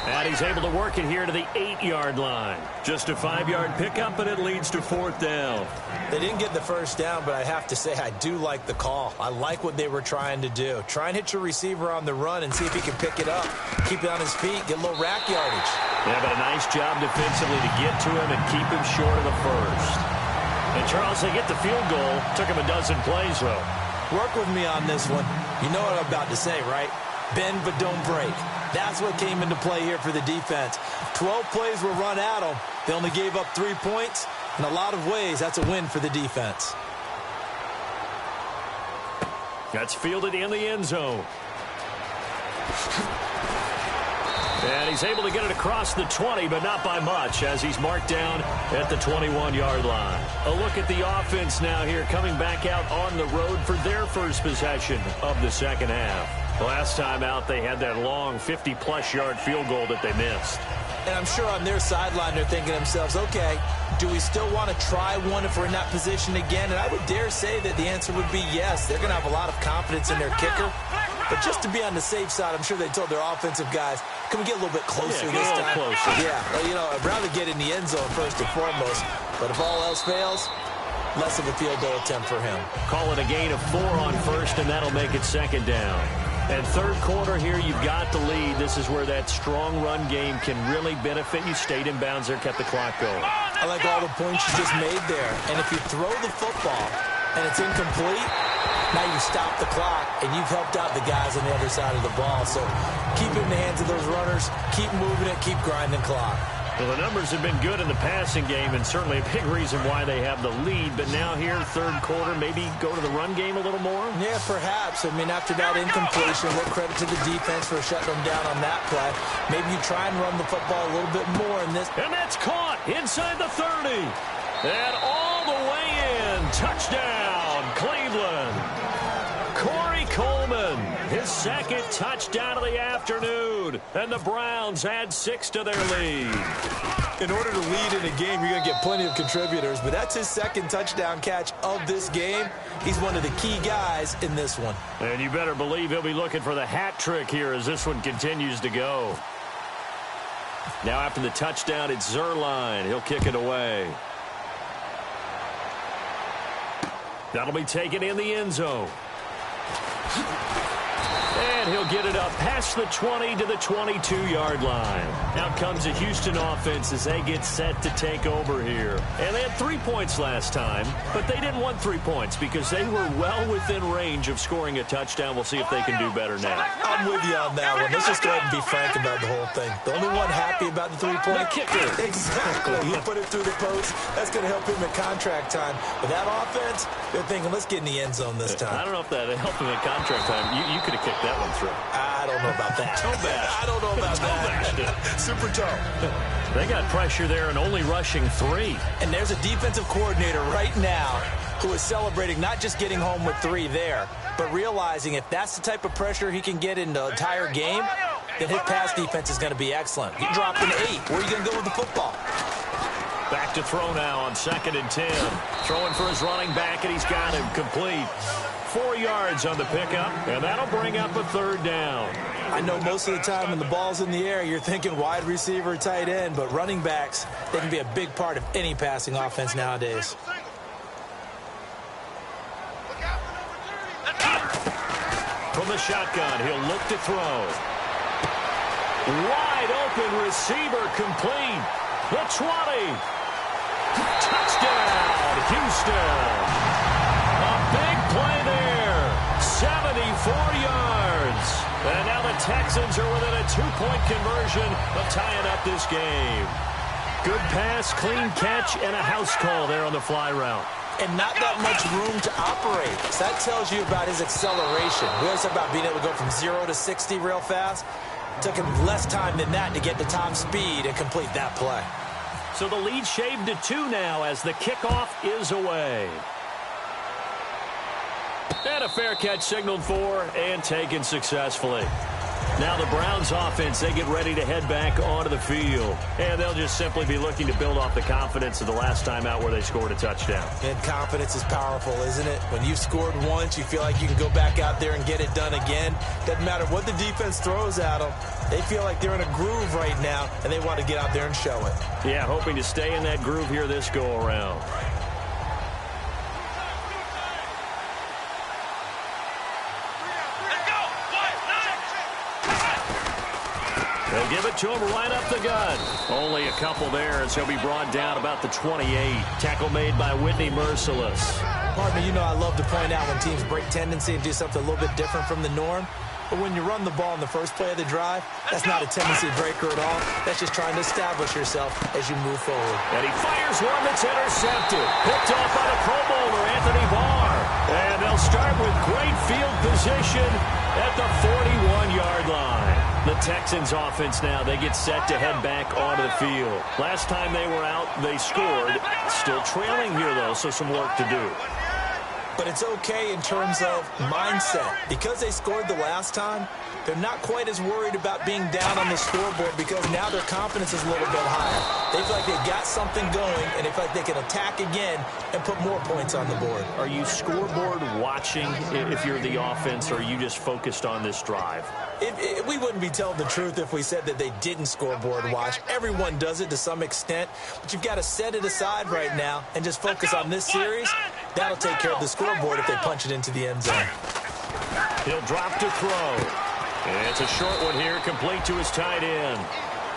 And he's able to work it here to the 8-yard line. Just a 5-yard pickup, and it leads to fourth down. They didn't get the first down, but I have to say I do like the call. I like what they were trying to do. Try and hit your receiver on the run and see if he can pick it up. Keep it on his feet, get a little rack yardage. Yeah, but a nice job defensively to get to him and keep him short of the first. And Charles, they get the field goal. Took him a dozen plays, though. Work with me on this one. You know what I'm about to say, right? Bend but don't break. That's what came into play here for the defense. 12 plays were run at them. They only gave up 3 points. In a lot of ways, that's a win for the defense. That's fielded in the end zone. And he's able to get it across the 20, but not by much, as he's marked down at the 21-yard line. A look at the offense now here, coming back out on the road for their first possession of the second half. Last time out, they had that long 50-plus yard field goal that they missed. And I'm sure on their sideline, they're thinking to themselves, okay, do we still want to try one if we're in that position again? And I would dare say that the answer would be yes. They're going to have a lot of confidence in their kicker. But just to be on the safe side, I'm sure they told their offensive guys, can we get a little bit closer this time? Closer. Yeah, well, you know, I'd rather get in the end zone first and foremost. But if all else fails, less of a field goal attempt for him. Call it a gain of 4 on first, and that'll make it second down. And third quarter here, you've got the lead. This is where that strong run game can really benefit you. Stayed in bounds there, kept the clock going. I like all the points you just made there. And if you throw the football and it's incomplete, now you stop the clock, and you've helped out the guys on the other side of the ball. So keep it in the hands of those runners, keep moving it, keep grinding clock. Well, the numbers have been good in the passing game, and certainly a big reason why they have the lead. But now here, third quarter, maybe go to the run game a little more? Yeah, perhaps. I mean, after that incompletion, what credit to the defense for shutting them down on that play. Maybe you try and run the football a little bit more in this. And that's caught inside the 30. And all the way in. Touchdown, Cleveland. Corey Coleman, his second touchdown of the afternoon. And the Browns add 6 to their lead. In order to lead in a game, you're going to get plenty of contributors, but that's his second touchdown catch of this game. He's one of the key guys in this one. And you better believe he'll be looking for the hat trick here as this one continues to go. Now after the touchdown, it's Zerline. He'll kick it away. That'll be taken in the end zone. And he'll get it up past the 20 to the 22-yard line. Out comes the Houston offense as they get set to take over here. And they had 3 points last time, but they didn't want 3 points because they were well within range of scoring a touchdown. We'll see if they can do better now. I'm with you on that one. Let's just go ahead and be frank about the whole thing. The only one happy about the three-point? The kicker. Exactly. He put it through the post. That's going to help him at contract time. But that offense, they're thinking, let's get in the end zone this time. I don't know if that helped him at contract time. You could have kicked that one through. I don't know about that. I don't know about that. Super toe. They got pressure there and only rushing 3. And there's a defensive coordinator right now who is celebrating not just getting home with 3 there, but realizing if that's the type of pressure he can get in the entire game, then his pass defense is going to be excellent. You dropped an 8. Where are you going to go with the football? Back to throw now on 2nd and 10. Throwing for his running back, and he's got him complete. 4 yards on the pickup, and that'll bring up a 3rd down. I know most of the time when the ball's in the air, you're thinking wide receiver, tight end, but running backs, they can be a big part of any passing offense nowadays. From the shotgun, he'll look to throw. Wide open receiver complete. The 20. Touchdown, Houston. A big play there. 74 yards. And now the Texans are within a 2-point conversion of tying up this game. Good pass, clean catch, and a house call there on the fly route. And not that much room to operate. So that tells you about his acceleration. We always talk about being able to go from 0 to 60 real fast. It took him less time than that to get the top speed and complete that play. So the lead shaved to 2 now as the kickoff is away. And a fair catch signaled for and taken successfully. Now the Browns offense, they get ready to head back onto the field. And they'll just simply be looking to build off the confidence of the last time out where they scored a touchdown. And confidence is powerful, isn't it? When you've scored once, you feel like you can go back out there and get it done again. Doesn't matter what the defense throws at them. They feel like they're in a groove right now, and they want to get out there and show it. Yeah, hoping to stay in that groove here this go-around. They'll give it to him right up the gut. Only a couple there as he'll be brought down about the 28. Tackle made by Whitney Merciless. Pardon me, you know I love to point out when teams break tendency and do something a little bit different from the norm. But when you run the ball in the first play of the drive, that's not a tendency breaker at all. That's just trying to establish yourself as you move forward. And he fires one that's intercepted. Picked off by the Pro Bowler, Anthony Barr. And they'll start with great field position at the 41-yard line. The Texans offense now, they get set to head back onto the field. Last time they were out, they scored. Still trailing here, though, so some work to do. But it's okay in terms of mindset. Because they scored the last time, they're not quite as worried about being down on the scoreboard because now their confidence is a little bit higher. They feel like they've got something going, and they feel like they can attack again and put more points on the board. Are you scoreboard watching if you're the offense, or are you just focused on this drive? We wouldn't be telling the truth if we said that they didn't scoreboard watch. Everyone does it to some extent, but you've got to set it aside right now and just focus on this series. That'll take care of the scoreboard if they punch it into the end zone. He'll drop to throw. And it's a short one here, complete to his tight end.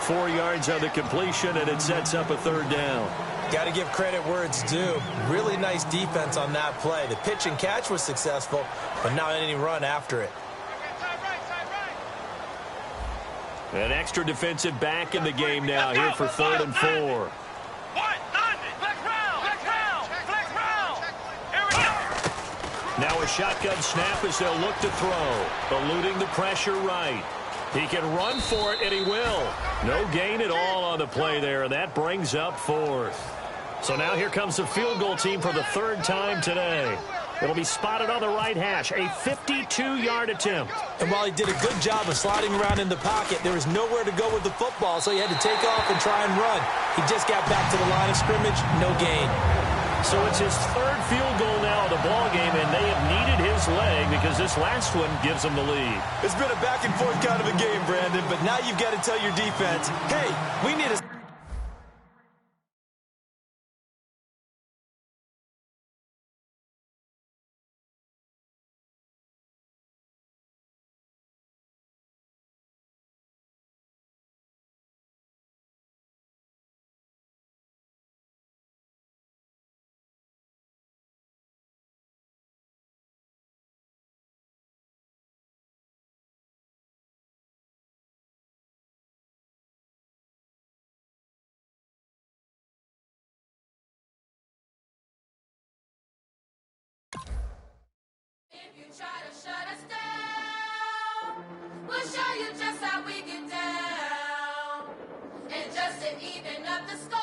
4 yards on the completion, and it sets up a third down. Got to give credit where it's due. Really nice defense on that play. The pitch and catch was successful, but not any run after it. An extra defensive back in the game now here for 3rd and 4. Now a shotgun snap as they'll look to throw. Eluding the pressure right. He can run for it, and he will. No gain at all on the play there, and that brings up 4th. So now here comes the field goal team for the 3rd time today. It'll be spotted on the right hash, a 52-yard attempt. And while he did a good job of sliding around in the pocket, there was nowhere to go with the football, so he had to take off and try and run. He just got back to the line of scrimmage, no gain. So it's his 3rd field goal now of the ball game, and they have needed his leg because this last one gives them the lead. It's been a back-and-forth kind of a game, Brandon, but now you've got to tell your defense, hey, we need a... If you try to shut us down, we'll show you just how we get down. And just to even up the score,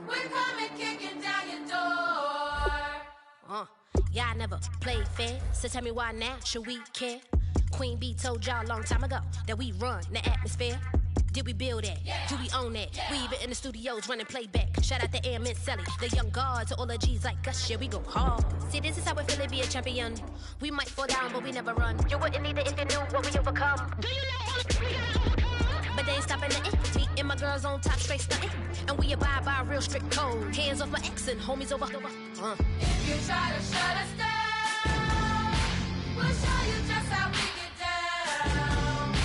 we're coming kicking down your door. Yeah, I never played fair, so tell me why now should we care? Queen Bee told y'all a long time ago that we run the atmosphere. Did we build it? Yeah. Do we own it? Yeah. We even in the studios running playback. Shout out to Airman Sally, the young guard, to all the G's like us. Yeah, we go hard. See, this is how we feel to be a champion. We might fall down, but we never run. You wouldn't need it if you knew what we overcome. Do you know we gotta overcome? But they ain't stopping nothing. Me and my girls on top straight stunting. And we abide by a real strict code. Hands off my ex and homies over. If you try to shut us down, we'll show you just how we get down.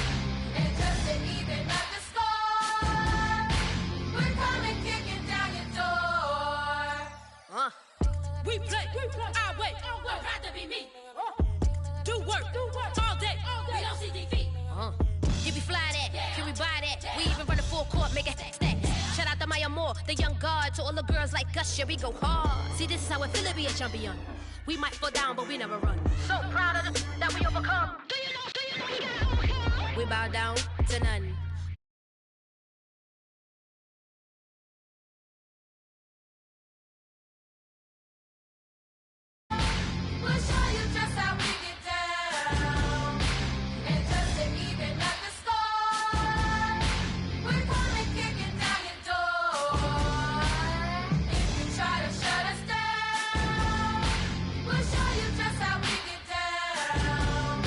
And just to even up the score, we're coming kicking down your door. We play our way. I'd rather be me. Do work all day. We don't see defeat. Did we fly that? Can we buy that? We even run a full court, make it stack. Shout out to Maya Moore, the young guard, to all the girls like us. Yeah, we go hard. See, this is how it feel to be a champion. We might fall down, but we never run. So proud of that we overcome. Do you know we gotta overcome? We bow down to none. We'll show you just how we get down. And just to even up the score, we're coming kicking down your door. If you try to shut us down, we'll show you just how we get down.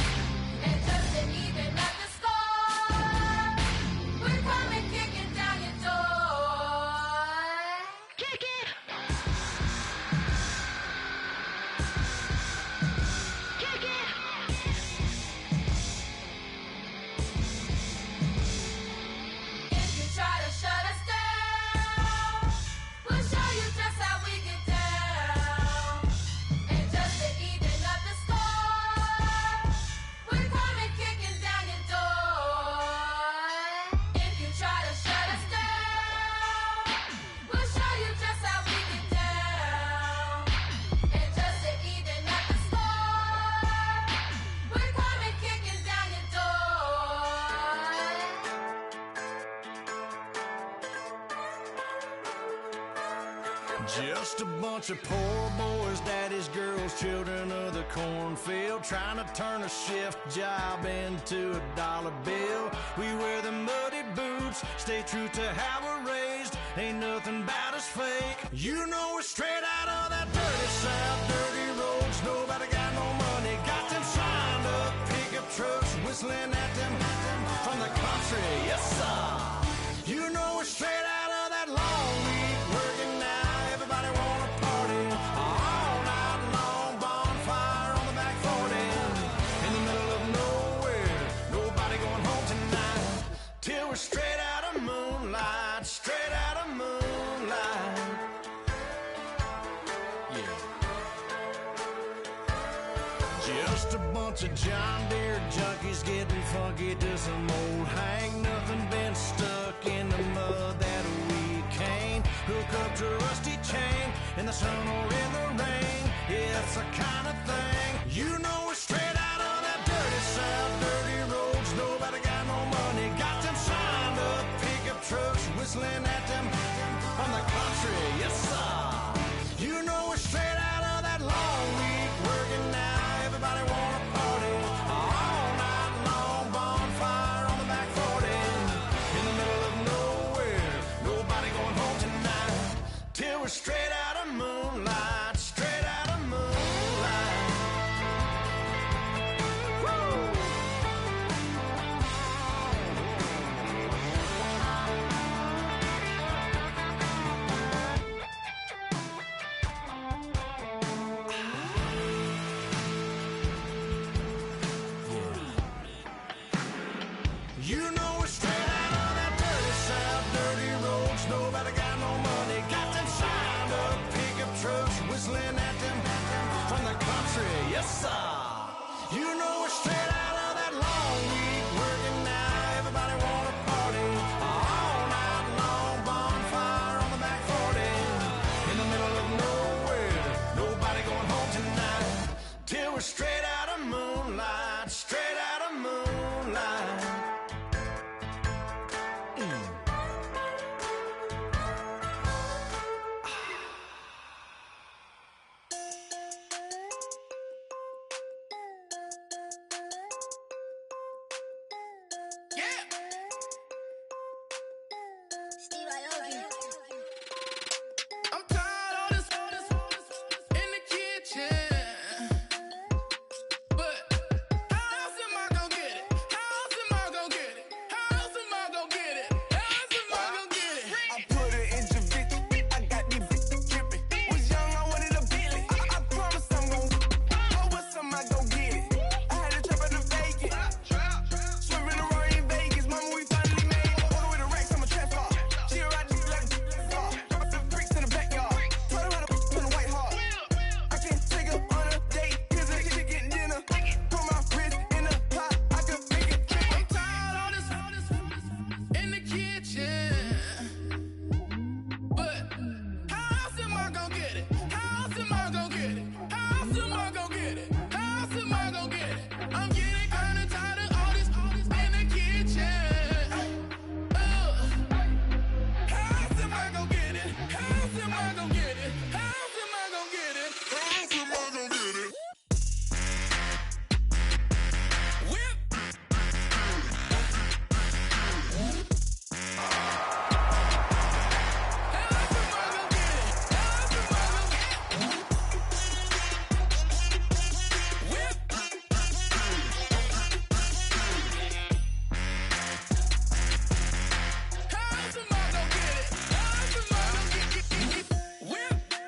And just to even up the score, we're coming kicking down your door. Kick it! Kick it! If you try to shut us down, we'll show you just how we get down. And just to even up the score, we're Just a bunch of poor boys, daddy's girls, children of the cornfield, trying to turn a shift job into a dollar bill. We wear the muddy boots, stay true to how we're raised. Ain't nothing about us fake. You know we're straight out of that dirty South, dirty roads. Nobody got no money, got them signed up pickup trucks, whistling at them from the country. Yes, sir. You know we're straight out of that long week working now. Everybody wanna party all night long, bonfire on the back 40 in the middle of nowhere. Nobody going home tonight till we're straight out of moonlight, straight out of moonlight. Yeah. Just a bunch of John Deere junkies getting funky to some old hang. Nothing been stuck in the mud that we can't hook up to a rusty chain in the sun or in the rain. It's the kind of thing. You know we're straight out of that dirty South, dirty roads. Nobody got no money, got them signed up pickup trucks, whistling at them from the country. Yes, sir. You know we're straight out of that long week working now. Everybody wanna party all night long, bonfire on the back 40 in the middle of nowhere. Nobody going home tonight till we're straight out of moonlight, straight out of moonlight. Woo! You know we're straight out of that dirty South, dirty roads. Nobody got no money, got them signed up pickup trucks, whistling at them from the country. Yes, sir. You know we're straight out of that long week working now. Everybody wanna party all night long, bonfire on the back 40 in the middle of nowhere. Nobody going home tonight till we're straight out of moonlight, straight out of moonlight. I'm tired of this in the kitchen. But how else am I gonna get it? How else am I gonna get it? How else am I gonna get it? How else am I gonna get it? I put it in Javic, I got these bitches dripping. Was young, I wanted a Bentley. I promise I'm gon' go what's some I gon' get it. I had a trap in the vacant, swerving around in Vegas. Mama, we finally made it. Order with a Rex, I'm a trap star. She a ride just like a car. Drop the bricks in the backyard. Told her how to put a white heart. I can't take her on a date, cause a chicken dinner. Put my wrist in the pot, I could make it trip. I'm tired of this in the kitchen. But how else am I gonna get it? How else am I gonna get it? How else am I gonna get it? How else am I gonna get it? I'm getting kinda tired of all this in the kitchen. How else am I gonna get it? How else am I gonna get it? How else am I gonna get it? How else am I gonna get it? Whip.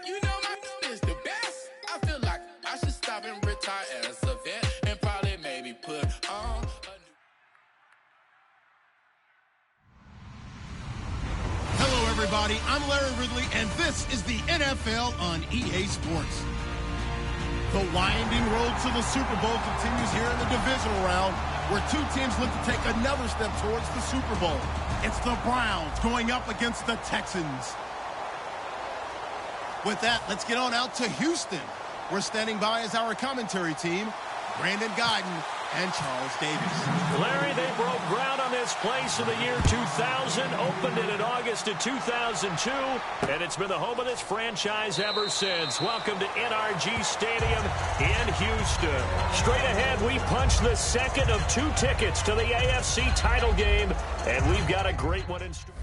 You know my is the best. I feel like I should stop and retire as a vet and probably maybe put on a new. Hello, everybody. I'm Larry Ridley, and this is the NFL on EA Sports. The winding road to the Super Bowl continues here in the divisional round, where two teams look to take another step towards the Super Bowl. It's the Browns going up against the Texans. With that, let's get on out to Houston. We're standing by as our commentary team, Brandon Guyton and Charles Davis. Larry, they broke ground on this place in the year 2000, opened it in August of 2002, and it's been the home of this franchise ever since. Welcome to NRG Stadium in Houston. Straight ahead, we punch the second of 2 tickets to the AFC title game, and we've got a great one in store.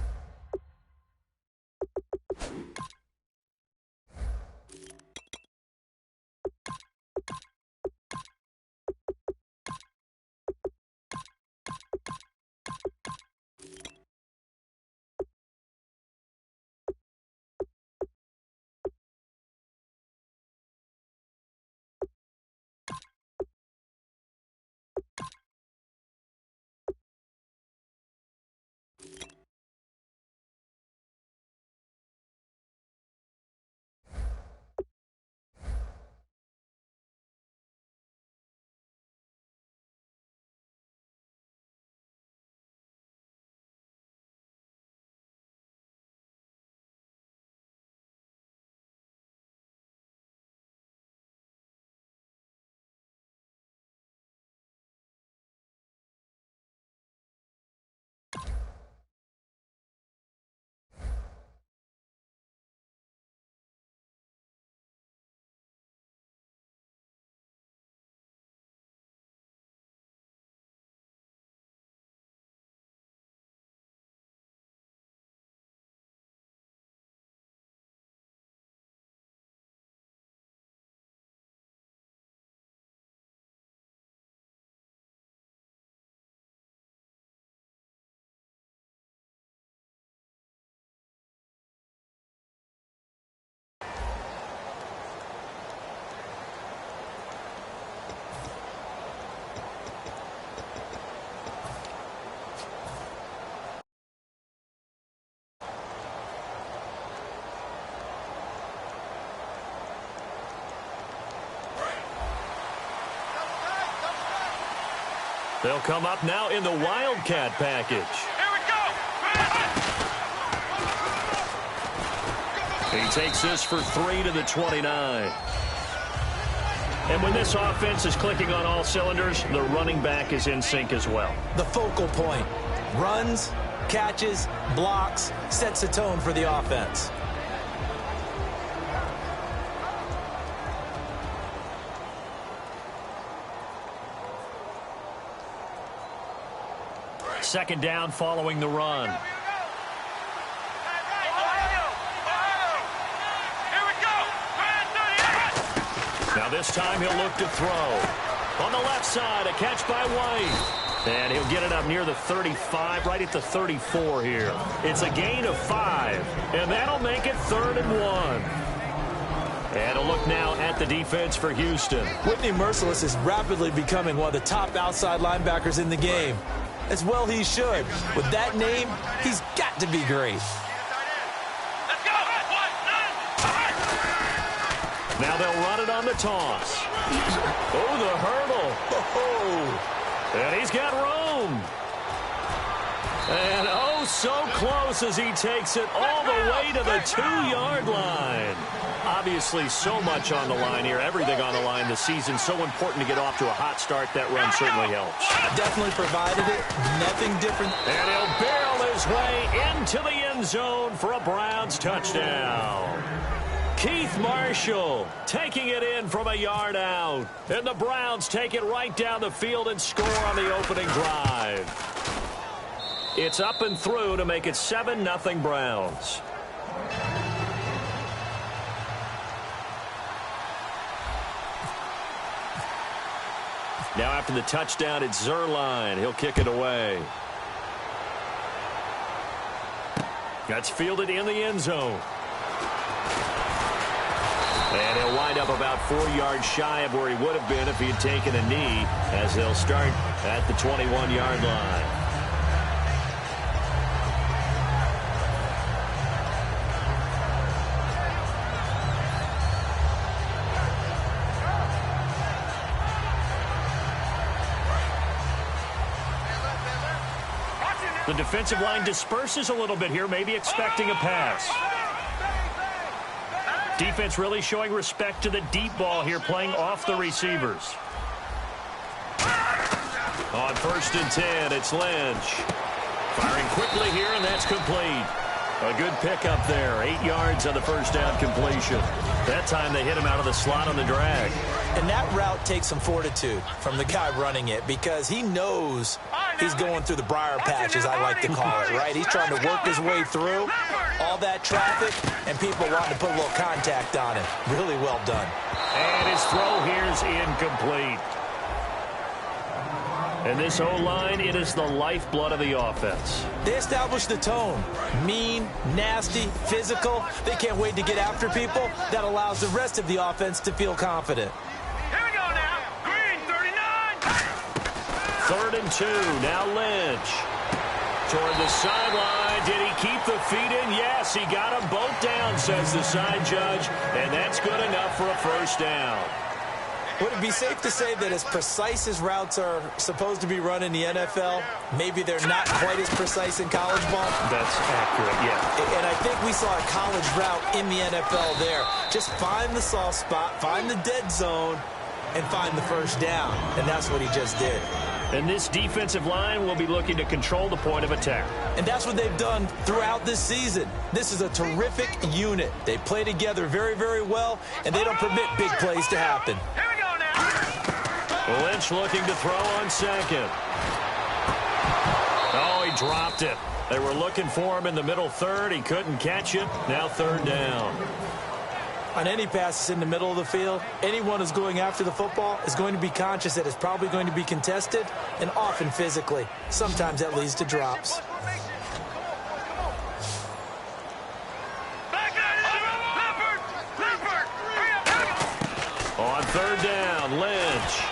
They'll come up now in the Wildcat package. Here we go. He takes this for 3 to the 29. And when this offense is clicking on all cylinders, the running back is in sync as well. The focal point. Runs, catches, blocks, sets the tone for the offense. Second down following the run. Now this time he'll look to throw. On the left side, a catch by White. And he'll get it up near the 35, right at the 34 here. It's a gain of 5, and that'll make it 3rd and 1. And a look now at the defense for Houston. Whitney Merciless is rapidly becoming one of the top outside linebackers in the game. As well he should. With that name, he's got to be great. Let's go. Now they'll run it on the toss. Oh, the hurdle. Oh, and he's got room. And oh, so close as he takes it all the way to the 2-yard line. Obviously, so much on the line here. Everything on the line this season. So important to get off to a hot start. That run certainly helps. Definitely provided it. Nothing different. And he'll barrel his way into the end zone for a Browns touchdown. Keith Marshall taking it in from a yard out. And the Browns take it right down the field and score on the opening drive. It's up and through to make it 7-0 Browns. Now after the touchdown, it's Zerline. He'll kick it away. That's fielded in the end zone. And he'll wind up about 4 yards shy of where he would have been if he had taken a knee, as they'll start at the 21-yard line. The defensive line disperses a little bit here, maybe expecting a pass. Defense really showing respect to the deep ball here, playing off the receivers. On 1st and 10, it's Lynch. Firing quickly here, and that's complete. A good pickup there. 8 yards on the first down completion. That time they hit him out of the slot on the drag. And that route takes some fortitude from the guy running it because he knows he's going through the briar patch, as I like to call it, right? He's trying to work his way through all that traffic and people wanting to put a little contact on it. Really well done. And his throw here's incomplete. And this O-line, it is the lifeblood of the offense. They established the tone. Mean, nasty, physical. They can't wait to get after people. That allows the rest of the offense to feel confident. Here we go now. Green, 39. 3rd and 2. Now Lynch. Toward the sideline. Did he keep the feet in? Yes, he got them both down, says the side judge. And that's good enough for a first down. Would it be safe to say that as precise as routes are supposed to be run in the NFL, maybe they're not quite as precise in college ball? That's accurate, yeah. And I think we saw a college route in the NFL there. Just find the soft spot, find the dead zone, and find the first down. And that's what he just did. And this defensive line will be looking to control the point of attack. And that's what they've done throughout this season. This is a terrific unit. They play together very, very well, and they don't permit big plays to happen. Here we go now. Lynch looking to throw on 2nd. Oh, he dropped it. They were looking for him in the middle 3rd. He couldn't catch it. Now 3rd down. On any passes in the middle of the field, anyone who's going after the football is going to be conscious that it's probably going to be contested, and often physically. Sometimes that leads to drops. On 3rd down, Lynch.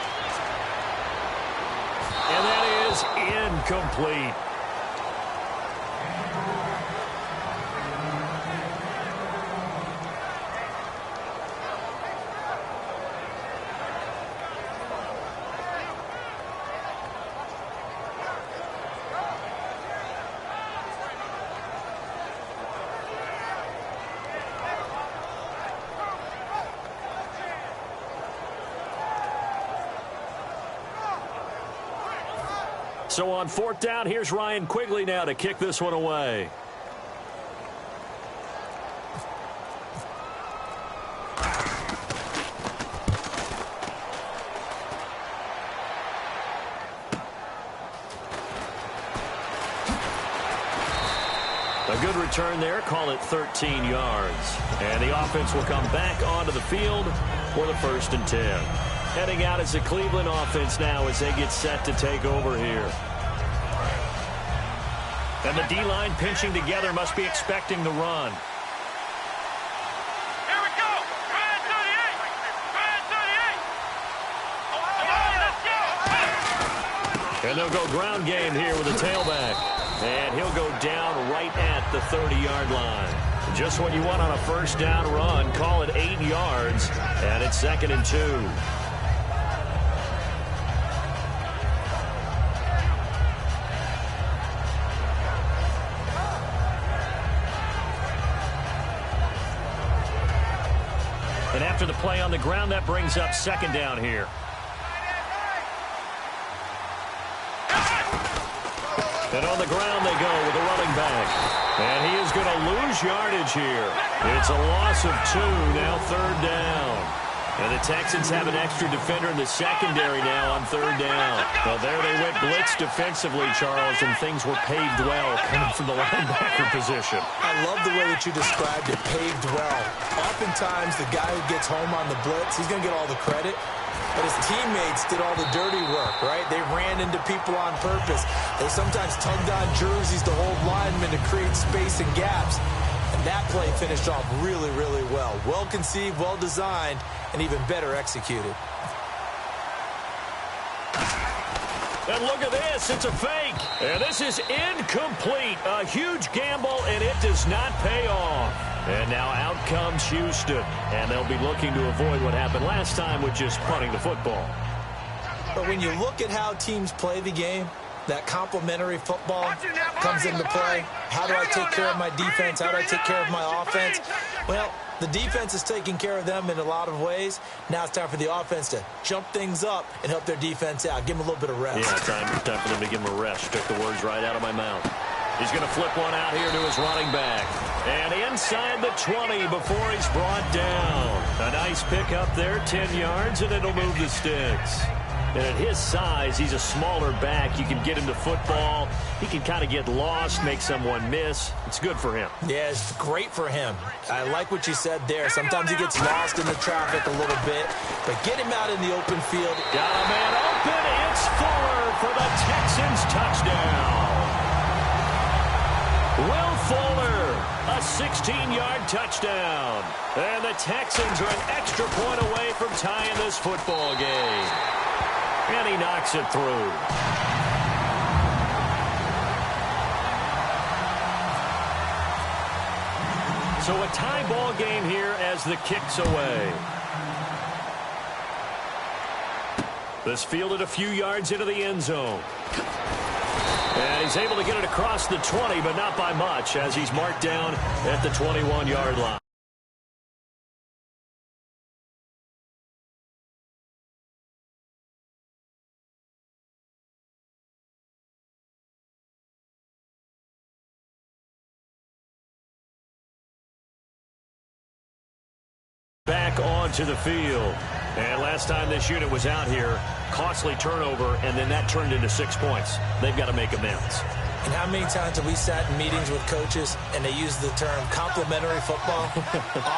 And that is incomplete. So on 4th down, here's Ryan Quigley now to kick this one away. A good return there, call it 13 yards. And the offense will come back onto the field for the 1st and 10. Heading out as the Cleveland offense now as they get set to take over here. And the D-line pinching together must be expecting the run. Here we go. Red 38. Red 38. Come on, let's go. And they'll go ground game here with a tailback. And he'll go down right at the 30-yard line. Just what you want on a first down run. Call it 8 yards. And it's 2nd and 2. And after the play on the ground, that brings up 2nd down here. And on the ground they go with the running back. And he is going to lose yardage here. It's a loss of 2, now 3rd down. And the Texans have an extra defender in the secondary now on 3rd down. Well, there they went blitz defensively, Charles, and things were paved well coming from the linebacker position. I love the way that you described it, paved well. Oftentimes, the guy who gets home on the blitz, he's going to get all the credit. But his teammates did all the dirty work, right? They ran into people on purpose. They sometimes tugged on jerseys to hold linemen to create space and gaps. And that play finished off really, really well. Well conceived, well designed, and even better executed. And look at this. It's a fake. And this is incomplete. A huge gamble, and it does not pay off. And now out comes Houston. And they'll be looking to avoid what happened last time with just punting the football. But when you look at how teams play the game, that complementary football comes into play. How do I take care of my defense? How do I take care of my offense? Well, The defense is taking care of them in a lot of ways. Now it's time for the offense to jump things up and help their defense out. Give them a little bit of rest. Yeah, time for them to give him a rest. Took the words right out of my mouth. He's going to flip one out here to his running back. And inside the 20 before he's brought down. A nice pickup there, 10 yards, and it'll move the sticks. And at his size, he's a smaller back. You can get him to football. He can kind of get lost, make someone miss. It's good for him. Yeah, it's great for him. I like what you said there. Sometimes he gets lost in the traffic a little bit, but get him out in the open field. Got a man open. It's Fuller for the Texans touchdown. Will Fuller, a 16-yard touchdown. And the Texans are an extra point away from tying this football game. And he knocks it through. So a tie ball game here as the kick's away. This fielded a few yards into the end zone. And he's able to get it across the 20, but not by much, as he's marked down at the 21-yard line. Back onto the field. And last time this unit was out here, costly turnover, and then that turned into 6 points. They've got to make amends. And how many times have we sat in meetings with coaches and they use the term complementary football?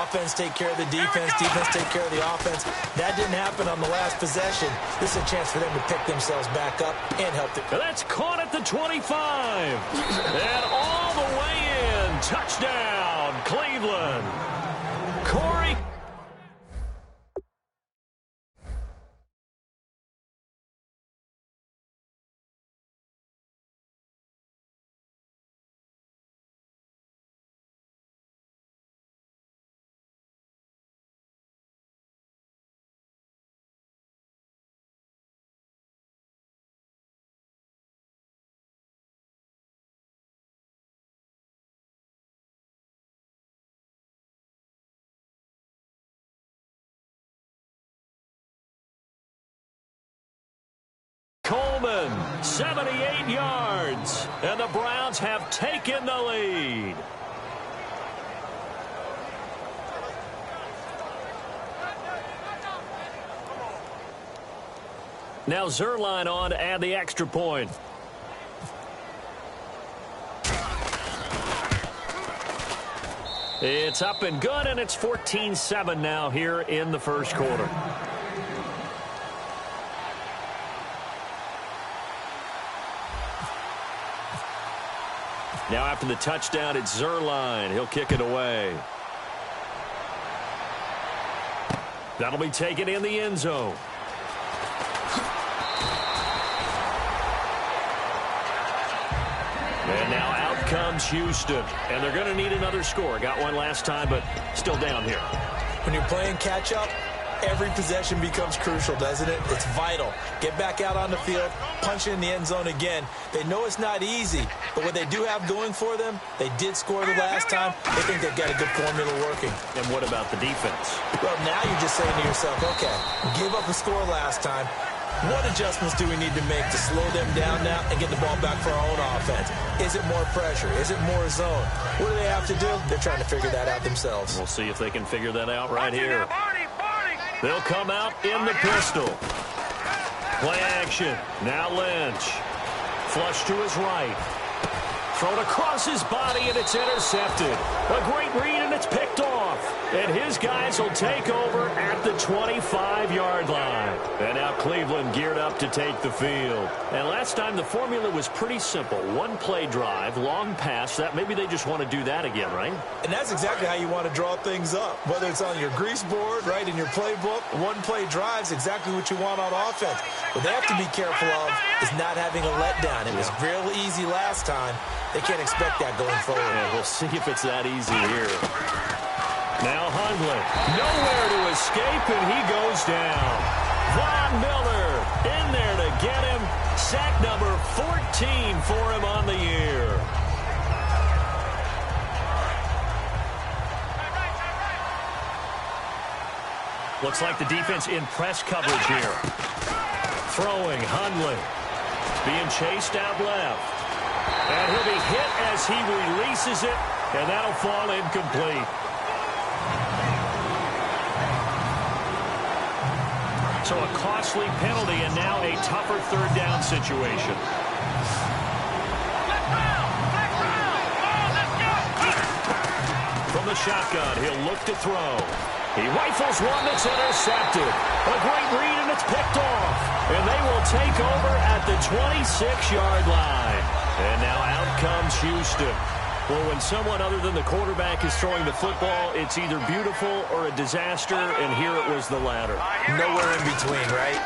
Offense take care of the defense, defense take care of the offense. That didn't happen on the last possession. This is a chance for them to pick themselves back up and help them. That's caught at the 25. And all the way in. Touchdown, Cleveland. Corey. Coleman, 78 yards, and the Browns have taken the lead. Now Zerline on to add the extra point. It's up and good, and it's 14-7 now here in the first quarter. Now after the touchdown, it's Zerline. He'll kick it away. That'll be taken in the end zone. And now out comes Houston. And they're going to need another score. Got one last time, but still down here. When you're playing catch-up, every possession becomes crucial, doesn't it? It's vital. Get back out on the field, punch it in the end zone again. They know it's not easy, but what they do have going for them, they did score the last time. They think they've got a good formula working. And what about the defense? Well, now you're just saying to yourself, okay, give up a score last time. What adjustments do we need to make to slow them down now and get the ball back for our own offense? Is it more pressure? Is it more zone? What do they have to do? They're trying to figure that out themselves. We'll see if they can figure that out right here. They'll come out in the pistol. Play action. Now Lynch. Flush to his right. Thrown across his body, and it's intercepted. A great read, and it's picked off. And his guys will take over at the 25-yard line. And now Cleveland geared up to take the field. And last time the formula was pretty simple. One-play drive, long pass. That maybe they just want to do that again, right? And that's exactly how you want to draw things up. Whether it's on your grease board, right, in your playbook, one-play drive's exactly what you want on offense. What they have to be careful of is not having a letdown. It was real easy last time. They can't expect that going forward. Yeah, we'll see if it's that easy here. Now Hundley, nowhere to escape, and he goes down. Von Miller in there to get him. Sack number 14 for him on the year. Looks like the defense in press coverage here. Throwing, Hundley. Being chased out left. And he'll be hit as he releases it, and that'll fall incomplete. So a costly penalty and now a tougher third down situation. From the shotgun, he'll look to throw. He rifles one that's intercepted. A great read, and it's picked off. And they will take over at the 26-yard line. And now out comes Houston. Well, when someone other than the quarterback is throwing the football, it's either beautiful or a disaster, and here it was the latter. Nowhere in between, right?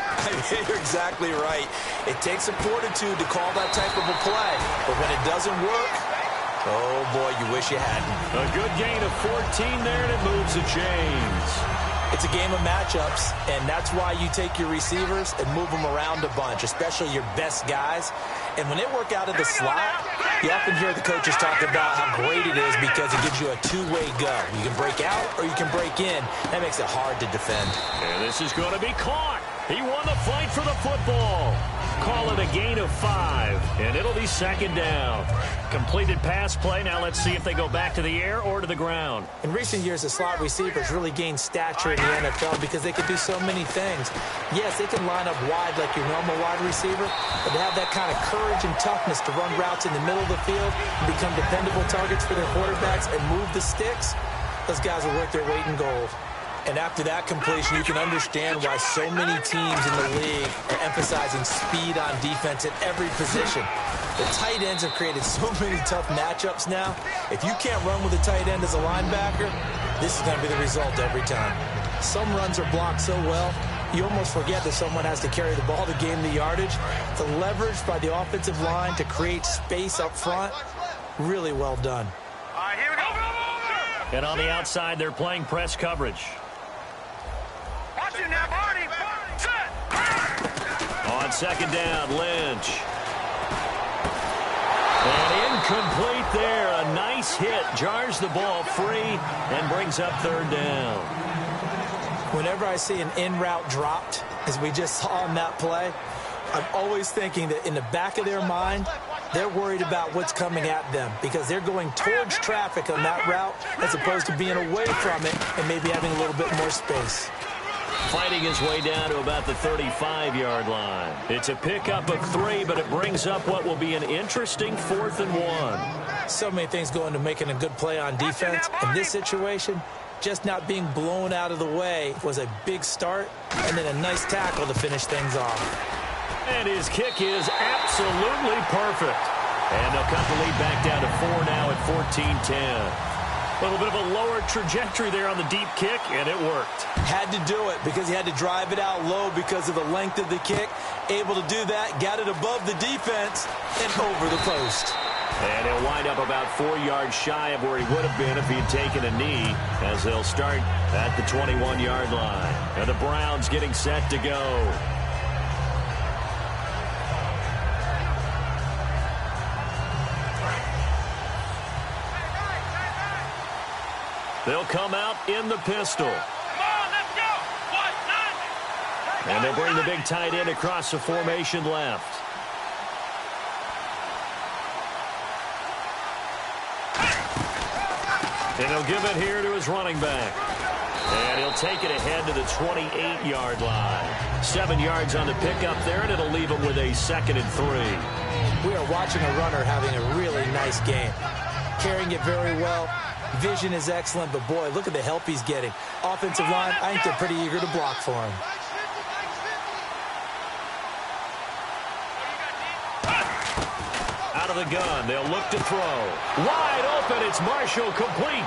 You're exactly right. It takes some fortitude to call that type of a play, but when it doesn't work, oh boy, you wish you hadn't. A good gain of 14 there, and it moves the chains. It's a game of matchups, and that's why you take your receivers and move them around a bunch, especially your best guys. And when they work out of the slot, you often hear the coaches talk about how great it is because it gives you a two-way go. You can break out or you can break in. That makes it hard to defend. And this is going to be caught. He won the fight for the football. Call it a gain of 5, and it'll be second down. Completed pass play. Now let's see if they go back to the air or to the ground. In recent years, the slot receivers really gained stature in the NFL because they can do so many things. Yes, they can line up wide like your normal wide receiver, but to have that kind of courage and toughness to run routes in the middle of the field and become dependable targets for their quarterbacks and move the sticks, those guys are worth their weight in gold. And after that completion, you can understand why so many teams in the league are emphasizing speed on defense at every position. The tight ends have created so many tough matchups now. If you can't run with a tight end as a linebacker, this is going to be the result every time. Some runs are blocked so well, you almost forget that someone has to carry the ball to gain the yardage. The leverage by the offensive line to create space up front, really well done. All right, here we go. And on the outside, they're playing press coverage. Watch it now, Barney. Set. On second down, Lynch. And incomplete there. A nice hit. Jars the ball free and brings up third down. Whenever I see an in-route dropped, as we just saw on that play, I'm always thinking that in the back of their mind, they're worried about what's coming at them because they're going towards traffic on that route as opposed to being away from it and maybe having a little bit more space. Fighting his way down to about the 35-yard line. It's a pickup of 3, but it brings up what will be an interesting 4th and 1. So many things go into making a good play on defense. In this situation, just not being blown out of the way was a big start, and then a nice tackle to finish things off. And his kick is absolutely perfect. And they'll cut the lead back down to 4 now at 14-10. A little bit of a lower trajectory there on the deep kick, and it worked. Had to do it because he had to drive it out low because of the length of the kick. Able to do that, got it above the defense, and over the post. And he'll wind up about 4 yards shy of where he would have been if he'd taken a knee, as they'll start at the 21-yard line. And the Browns getting set to go. They'll come out in the pistol. Come on, let's go. What? 9. And they'll bring the big tight end across the formation left. And he'll give it here to his running back. And he'll take it ahead to the 28-yard line. 7 yards on the pickup there, and it'll leave him with a 2nd and 3. We are watching a runner having a really nice game. Carrying it very well. Vision is excellent, but boy, look at the help he's getting. Offensive line, I think they're pretty eager to block for him. Out of the gun, they'll look to throw. Wide open, it's Marshall, complete.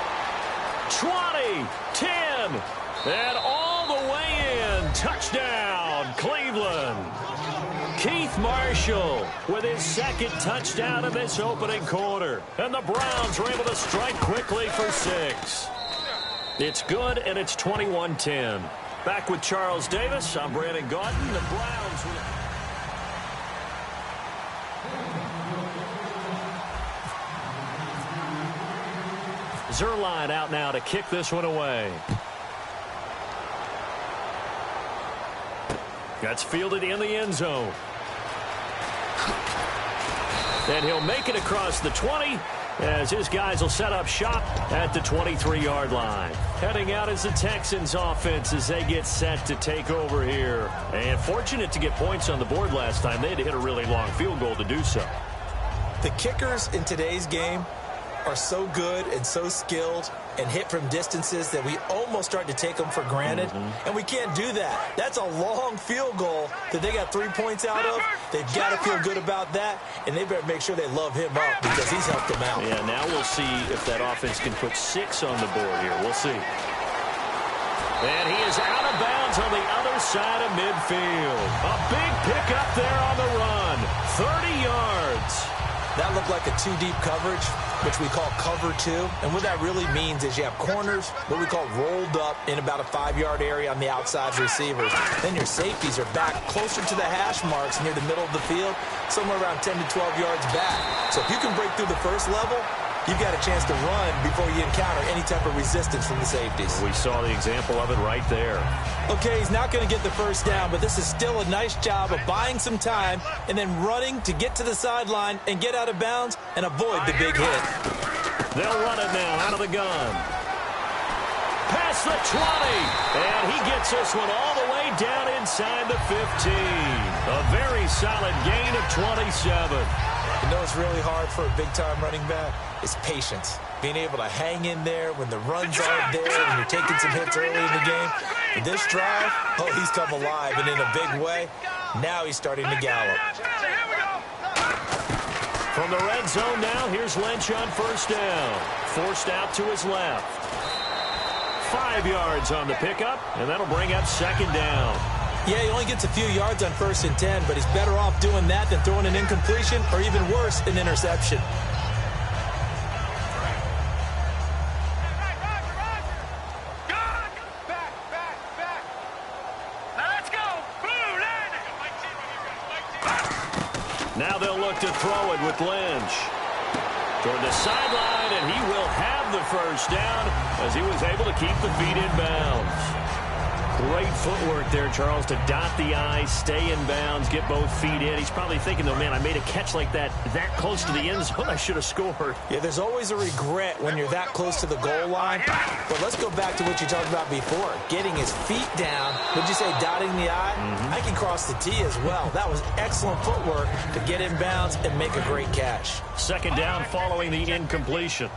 20, 10, and all the way in. Touchdown, Cleveland. Keith Marshall with his 2nd touchdown in this opening quarter. And the Browns are able to strike quickly for 6. It's good, and it's 21-10. Back with Charles Davis, I'm Brandon Gaudin. The Browns will... Zerline out now to kick this one away. That's fielded in the end zone. And he'll make it across the 20 as his guys will set up shop at the 23-yard line. Heading out is the Texans offense as they get set to take over here. And fortunate to get points on the board last time. They had to hit a really long field goal to do so. The kickers in today's game are so good and so skilled and hit from distances that we almost start to take them for granted. And we can't do that. That's a long field goal that they got 3 points out of. They've got to feel good about that, and they better make sure they love him up because he's helped them out. Yeah, now we'll see if that offense can put 6 on the board here. We'll see. And he is out of bounds on the other side of midfield. A big pickup there on the run. 30 yards. That looked like a 2-deep coverage, which we call cover 2. And what that really means is you have corners, what we call rolled up in about a 5-yard area on the outside receivers. Then your safeties are back closer to the hash marks near the middle of the field, somewhere around 10 to 12 yards back. So if you can break through the first level, you've got a chance to run before you encounter any type of resistance from the safeties. We saw the example of it right there. Okay, he's not going to get the first down, but this is still a nice job of buying some time and then running to get to the sideline and get out of bounds and avoid the big hit. They'll run it now out of the gun. Past the 20, and he gets this one all the way down inside the 15. A very solid gain of 27. You know what's really hard for a big-time running back? It's patience. Being able to hang in there when the runs aren't there and you're taking some hits early in the game. But this drive, oh, he's come alive and in a big way. Now he's starting to gallop. From the red zone now, here's Lynch on first down. Forced out to his left. 5 yards on the pickup, and that'll bring up second down. Yeah, he only gets a few yards on 1st and 10, but he's better off doing that than throwing an incompletion or even worse, an interception. Now they'll look to throw it with Lynch. Toward the sideline, and he will have the first down as he was able to keep the feet in bounds. Great footwork there, Charles, to dot the I's, stay in bounds, get both feet in. He's probably thinking, though, man, I made a catch like that close to the end zone. I should have scored. Yeah, there's always a regret when you're that close to the goal line. But let's go back to what you talked about before. Getting his feet down. Would you say dotting the I? I can cross the T as well. That was excellent footwork to get in bounds and make a great catch. Second down following the incompletion.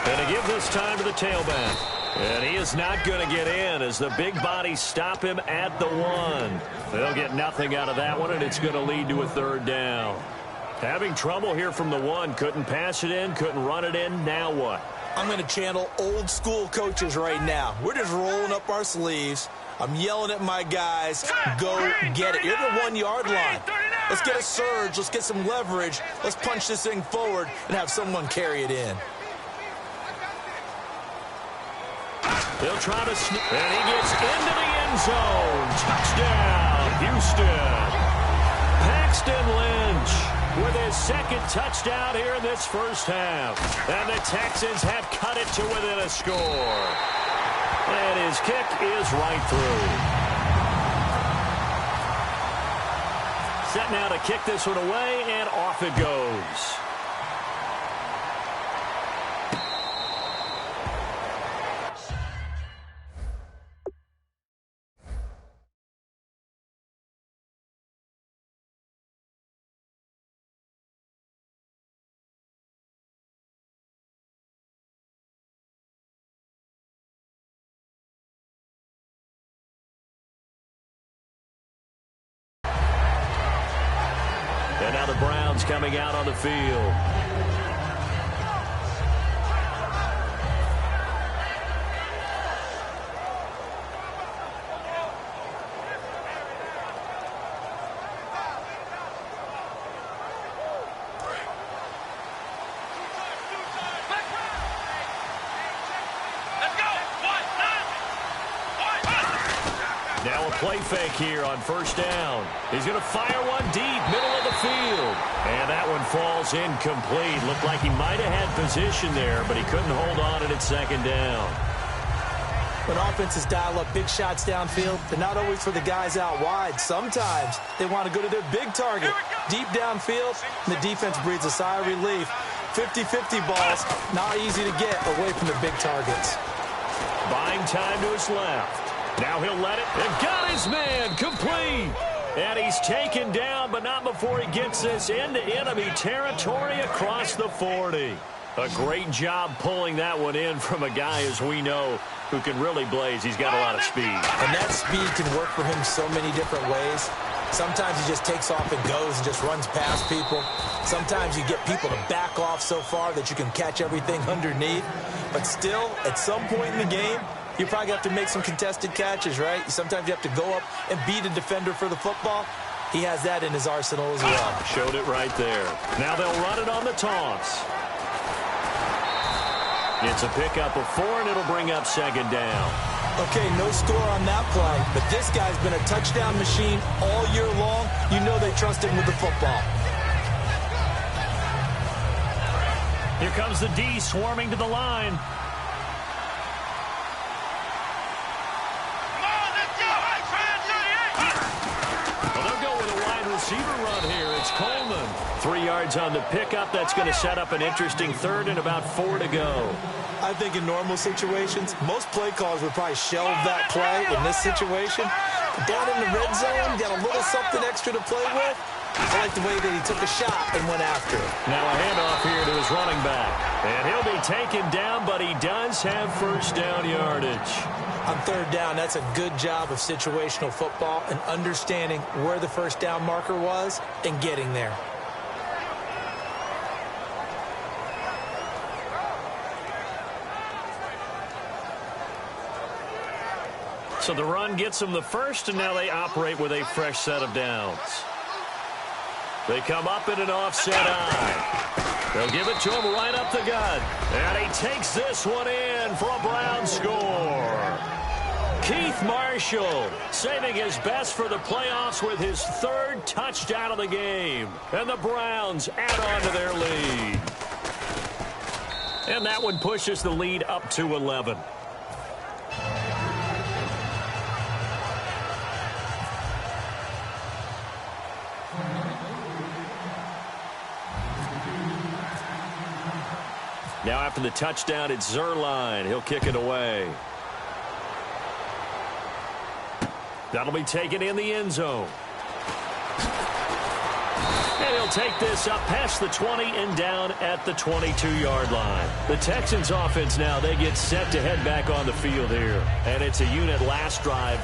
And to give this time to the tailback. And he is not going to get in as the big bodies stop him at the 1. They'll get nothing out of that one, and it's going to lead to a third down. Having trouble here from the 1. Couldn't pass it in, couldn't run it in. Now what? I'm going to channel old school coaches right now. We're just rolling up our sleeves. I'm yelling at my guys, go get it. You're at the 1-yard line. Let's get a surge. Let's get some leverage. Let's punch this thing forward and have someone carry it in. They'll try to sneak, and he gets into the end zone. Touchdown, Houston. Paxton Lynch with his second touchdown here in this first half. And the Texans have cut it to within a score. And his kick is right through. Set now to kick this one away, and off it goes. And now the Browns coming out on the field. Now a play fake here on first down. He's going to fire one deep, middle of the field. And that one falls incomplete. Looked like he might have had position there, but he couldn't hold on at second down. When offenses dial up big shots downfield, they're not always for the guys out wide. Sometimes they want to go to their big target, deep downfield, and the defense breathes a sigh of relief. 50-50 balls, not easy to get away from the big targets. Buying time to his left. Now he'll let it. And got his man complete. And he's taken down, but not before he gets this into enemy territory across the 40. A great job pulling that one in from a guy, as we know, who can really blaze. He's got a lot of speed. And that speed can work for him so many different ways. Sometimes he just takes off and goes and just runs past people. Sometimes you get people to back off so far that you can catch everything underneath. But still, at some point in the game, you probably have to make some contested catches, right? Sometimes you have to go up and beat a defender for the football. He has that in his arsenal as well. Showed it right there. Now they'll run it on the toss. It's a pickup of 4, and it'll bring up second down. Okay, no score on that play, but this guy's been a touchdown machine all year long. You know they trust him with the football. Here comes the D swarming to the line. Well, they'll go with a wide receiver run here. It's Coleman. 3 yards on the pickup. That's going to set up an interesting third and about 4 to go. I think in normal situations, most play callers would probably shelve that play in this situation. But down in the red zone, got a little something extra to play with. I like the way that he took a shot and went after it. Now a handoff here to his running back. And he'll be taken down, but he does have first down yardage. On third down, that's a good job of situational football and understanding where the first down marker was and getting there. So the run gets them the first, and now they operate with a fresh set of downs. They come up in an offset eye. They'll give it to him right up the gut. And he takes this one in for a Brown score. Keith Marshall saving his best for the playoffs with his 3rd touchdown of the game. And the Browns add on to their lead. And that one pushes the lead up to 11. Now after the touchdown, it's Zerline. He'll kick it away. That'll be taken in the end zone. And he'll take this up past the 20 and down at the 22-yard line. The Texans offense now, they get set to head back on the field here. And it's a unit last drive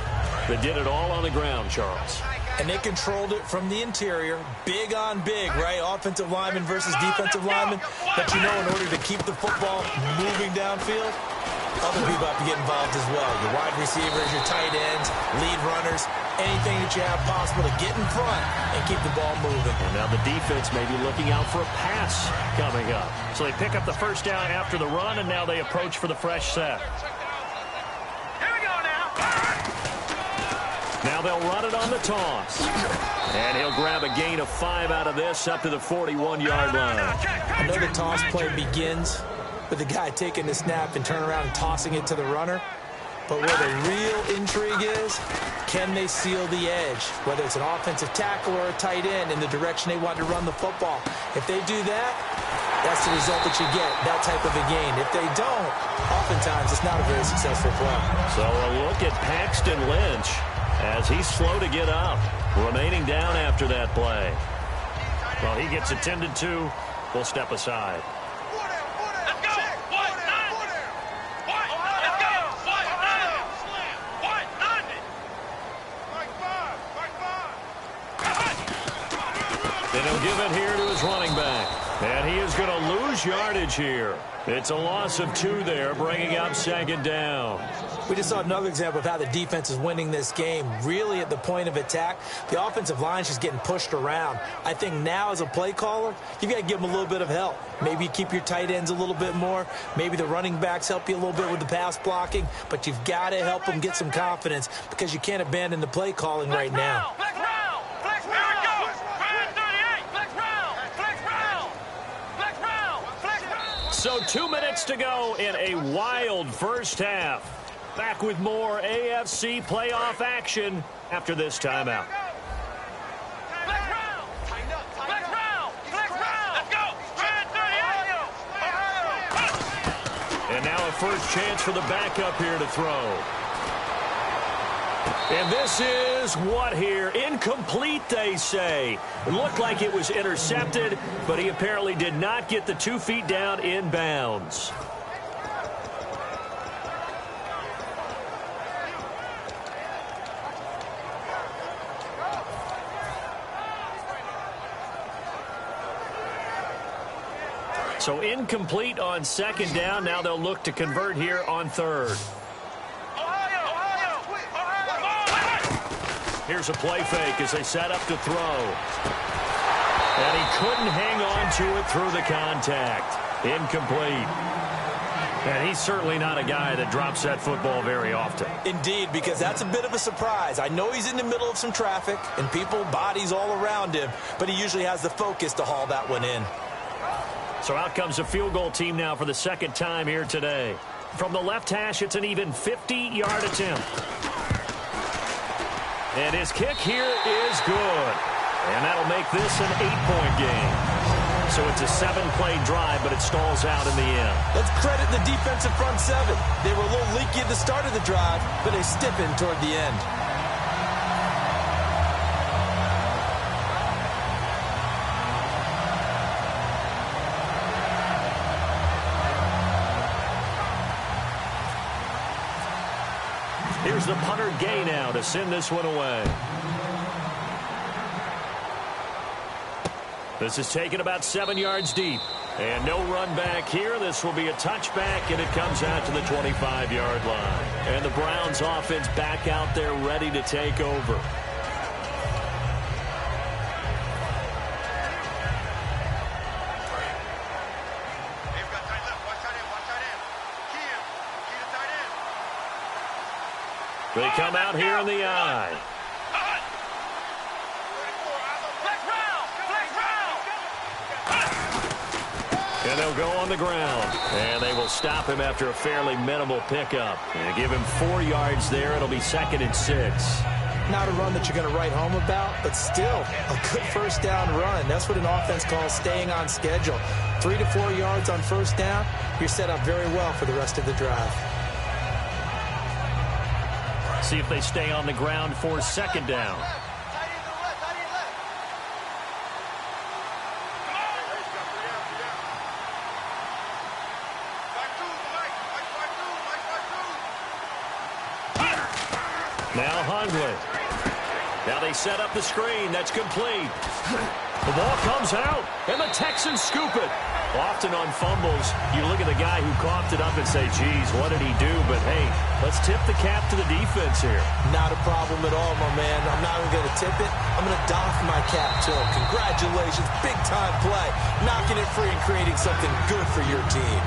that did it all on the ground, Charles. And they controlled it from the interior, big on big, right? Offensive lineman versus defensive lineman. But you know, in order to keep the football moving downfield, other people have to get involved as well. Your wide receivers, your tight ends, lead runners, anything that you have possible to get in front and keep the ball moving. And now the defense may be looking out for a pass coming up. So they pick up the first down after the run, and now they approach for the fresh set. Now they'll run it on the toss. And he'll grab a gain of 5 out of this up to the 41-yard line. I know the toss play begins with the guy taking the snap and turning around and tossing it to the runner. But where the real intrigue is, can they seal the edge? Whether it's an offensive tackle or a tight end in the direction they want to run the football. If they do that, that's the result that you get, that type of a gain. If they don't, oftentimes it's not a very successful play. So a look at Paxton Lynch as he's slow to get up, remaining down after that play. Well, he gets attended to. We'll step aside. Let's go! White, nine! White, let's go! White, nine! White, nine! Then he'll give it here to his running back. And he is going to lose yardage here. It's a loss of 2 there, bringing up second down. We just saw another example of how the defense is winning this game. Really at the point of attack, the offensive line's just getting pushed around. I think now as a play caller, you've got to give them a little bit of help. Maybe you keep your tight ends a little bit more. Maybe the running backs help you a little bit with the pass blocking. But you've got to help them get some confidence because you can't abandon the play calling right now. Flex round! Flex round! Here we go! Flex 38! Flex round! Flex round! Flex round! Flex round! So 2 minutes to go in a wild first half. Back with more AFC playoff action after this timeout. And now a first chance for the backup here to throw. And this is what here? Incomplete, they say. It looked like it was intercepted, but he apparently did not get the 2 feet down in bounds. So incomplete on second down. Now they'll look to convert here on third. Here's a play fake as they set up to throw. And he couldn't hang on to it through the contact. Incomplete. And he's certainly not a guy that drops that football very often. Indeed, because that's a bit of a surprise. I know he's in the middle of some traffic and people, bodies all around him, but he usually has the focus to haul that one in. So out comes a field goal team now for the second time here today. From the left hash, it's an even 50-yard attempt. And his kick here is good. And that'll make this an 8-point game. So it's a 7-play drive, but it stalls out in the end. Let's credit the defensive front seven. They were a little leaky at the start of the drive, but they stiffened toward the end. Here's the punter Gay now to send this one away. This is taken about 7 yards deep. And no run back here. This will be a touchback, and it comes out to the 25-yard line. And the Browns offense back out there ready to take over. They come out here in the eye. And they'll go on the ground. And they will stop him after a fairly minimal pickup. And give him 4 yards there. It'll be 2nd and 6. Not a run that you're going to write home about, but still a good first down run. That's what an offense calls staying on schedule. 3 to 4 yards on first down. You're set up very well for the rest of the drive. See if they stay on the ground for 2nd down. Now Hundley. Now they set up the screen. That's complete. The ball comes out, and the Texans scoop it. Often on fumbles, you look at the guy who coughed it up and say, geez, what did he do? But, hey, let's tip the cap to the defense here. Not a problem at all, my man. I'm not even going to tip it. I'm going to doff my cap to him. Congratulations. Big-time play. Knocking it free and creating something good for your team.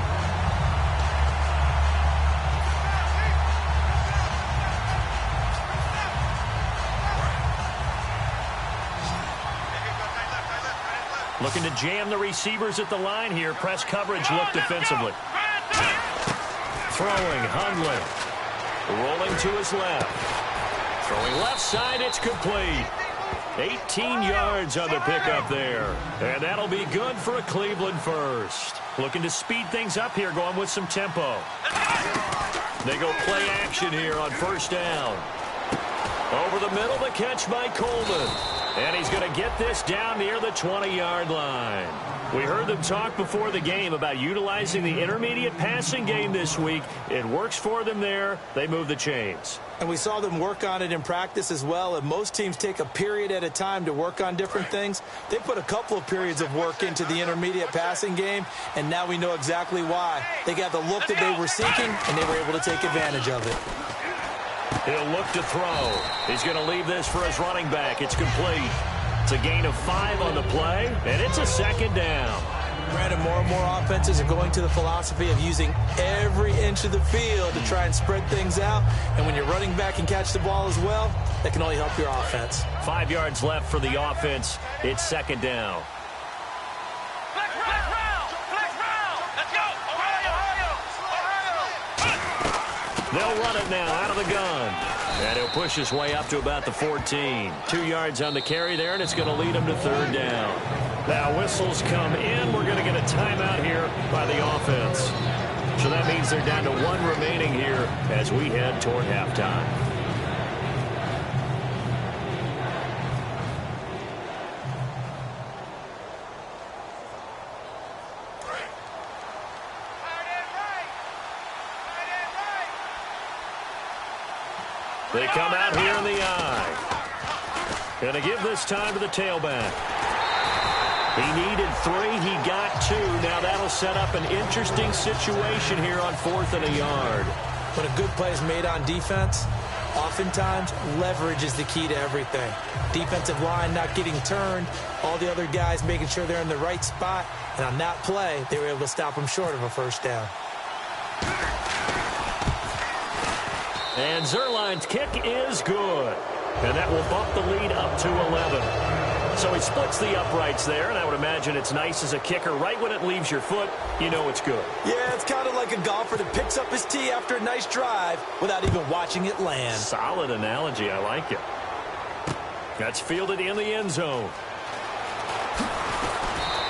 Looking to jam the receivers at the line here. Press coverage look defensively. Throwing, Hundley. Rolling to his left. Throwing left side, it's complete. 18 yards on the pickup there. And that'll be good for a Cleveland first. Looking to speed things up here, going with some tempo. They go play action here on first down. Over the middle, the catch by Coleman. And he's going to get this down near the 20-yard line. We heard them talk before the game about utilizing the intermediate passing game this week. It works for them there. They move the chains. And we saw them work on it in practice as well. And most teams take a period at a time to work on different things. They put a couple of periods of work into the intermediate passing game, and now we know exactly why. They got the look that they were seeking, and they were able to take advantage of it. He'll look to throw. He's going to leave this for his running back. It's complete. It's a gain of 5 on the play, and it's a 2nd down. Brandon, more and more offenses are going to the philosophy of using every inch of the field to try and spread things out. And when you're running back and catch the ball as well, that can only help your offense. 5 yards left for the offense. It's 2nd down. They'll run it now out of the gun. And he'll push his way up to about the 14. 2 yards on the carry there, and it's going to lead him to third down. Now whistles come in. We're going to get a timeout here by the offense. So that means they're down to 1 remaining here as we head toward halftime. They come out here in the eye. Going to give this time to the tailback. He needed 3. He got 2. Now that'll set up an interesting situation here on 4th and a yard. When a good play is made on defense, oftentimes leverage is the key to everything. Defensive line not getting turned, all the other guys making sure they're in the right spot, and on that play, they were able to stop him short of a first down. And Zerline's kick is good. And that will bump the lead up to 11. So he splits the uprights there, and I would imagine it's nice as a kicker. Right when it leaves your foot, you know it's good. Yeah, it's kind of like a golfer that picks up his tee after a nice drive without even watching it land. Solid analogy. I like it. That's fielded in the end zone.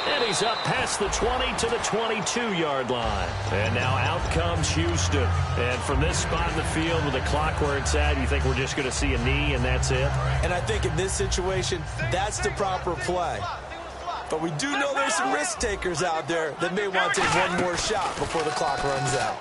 And he's up past the 20 to the 22-yard line. And now out comes Houston. And from this spot in the field with the clock where it's at, you think we're just going to see a knee and that's it? And I think in this situation, that's the proper play. But we do know there's some risk takers out there that may want to take one more shot before the clock runs out.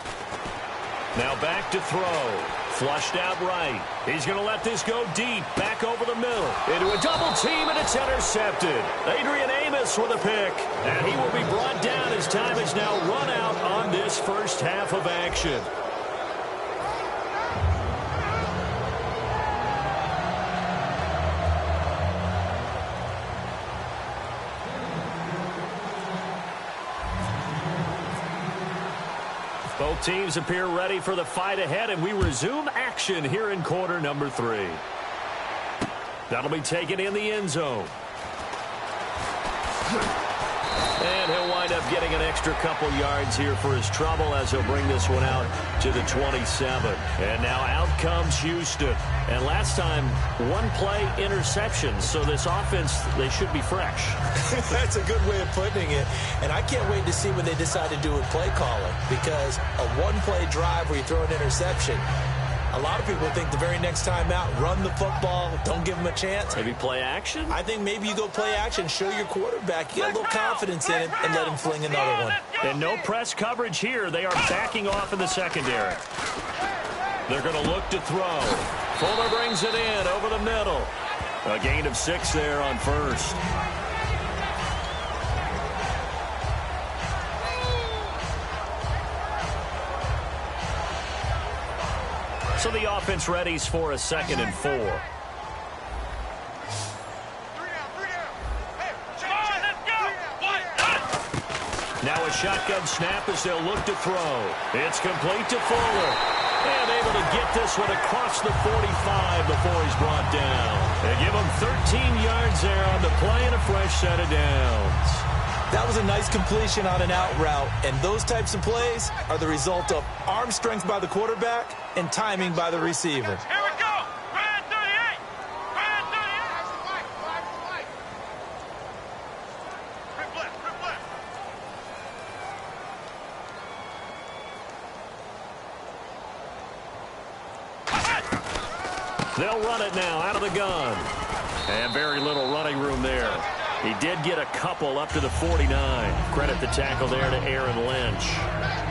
Now back to throw. Flushed out right. He's going to let this go deep. Back over the middle. Into a double team, and it's intercepted. Adrian Amos with a pick. And he will be brought down as time is now run out on this first half of action. Both teams appear ready for the fight ahead, and we resume action here in quarter number 3. That'll be taken in the end zone. And he'll wind up getting an extra couple yards here for his trouble as he'll bring this one out to the 27. And now out comes Houston. And last time, 1 play interception. So this offense, they should be fresh. That's a good way of putting it. And I can't wait to see what they decide to do with play calling. Because a 1-play drive where you throw an interception, a lot of people think the very next time out, run the football, don't give them a chance. Maybe play action? I think maybe you go play action, show your quarterback, you get a little confidence in him, and let him fling another one. And no press coverage here. They are backing off in the secondary. They're going to look to throw. Fuller brings it in over the middle. A gain of 6 there on first. So the offense readies for a 2nd and 4. Now a shotgun snap as they'll look to throw. It's complete to Fuller. And able to get this one across the 45 before he's brought down. They give him 13 yards there on the play and a fresh set of downs. That was a nice completion on an out route, and those types of plays are the result of arm strength by the quarterback and timing by the receiver. Here we go. Red 38. Red 38. Rip left. Rip left. They'll run it now out of the gun. And very little running room there. He did get a couple up to the 49. Credit the tackle there to Aaron Lynch.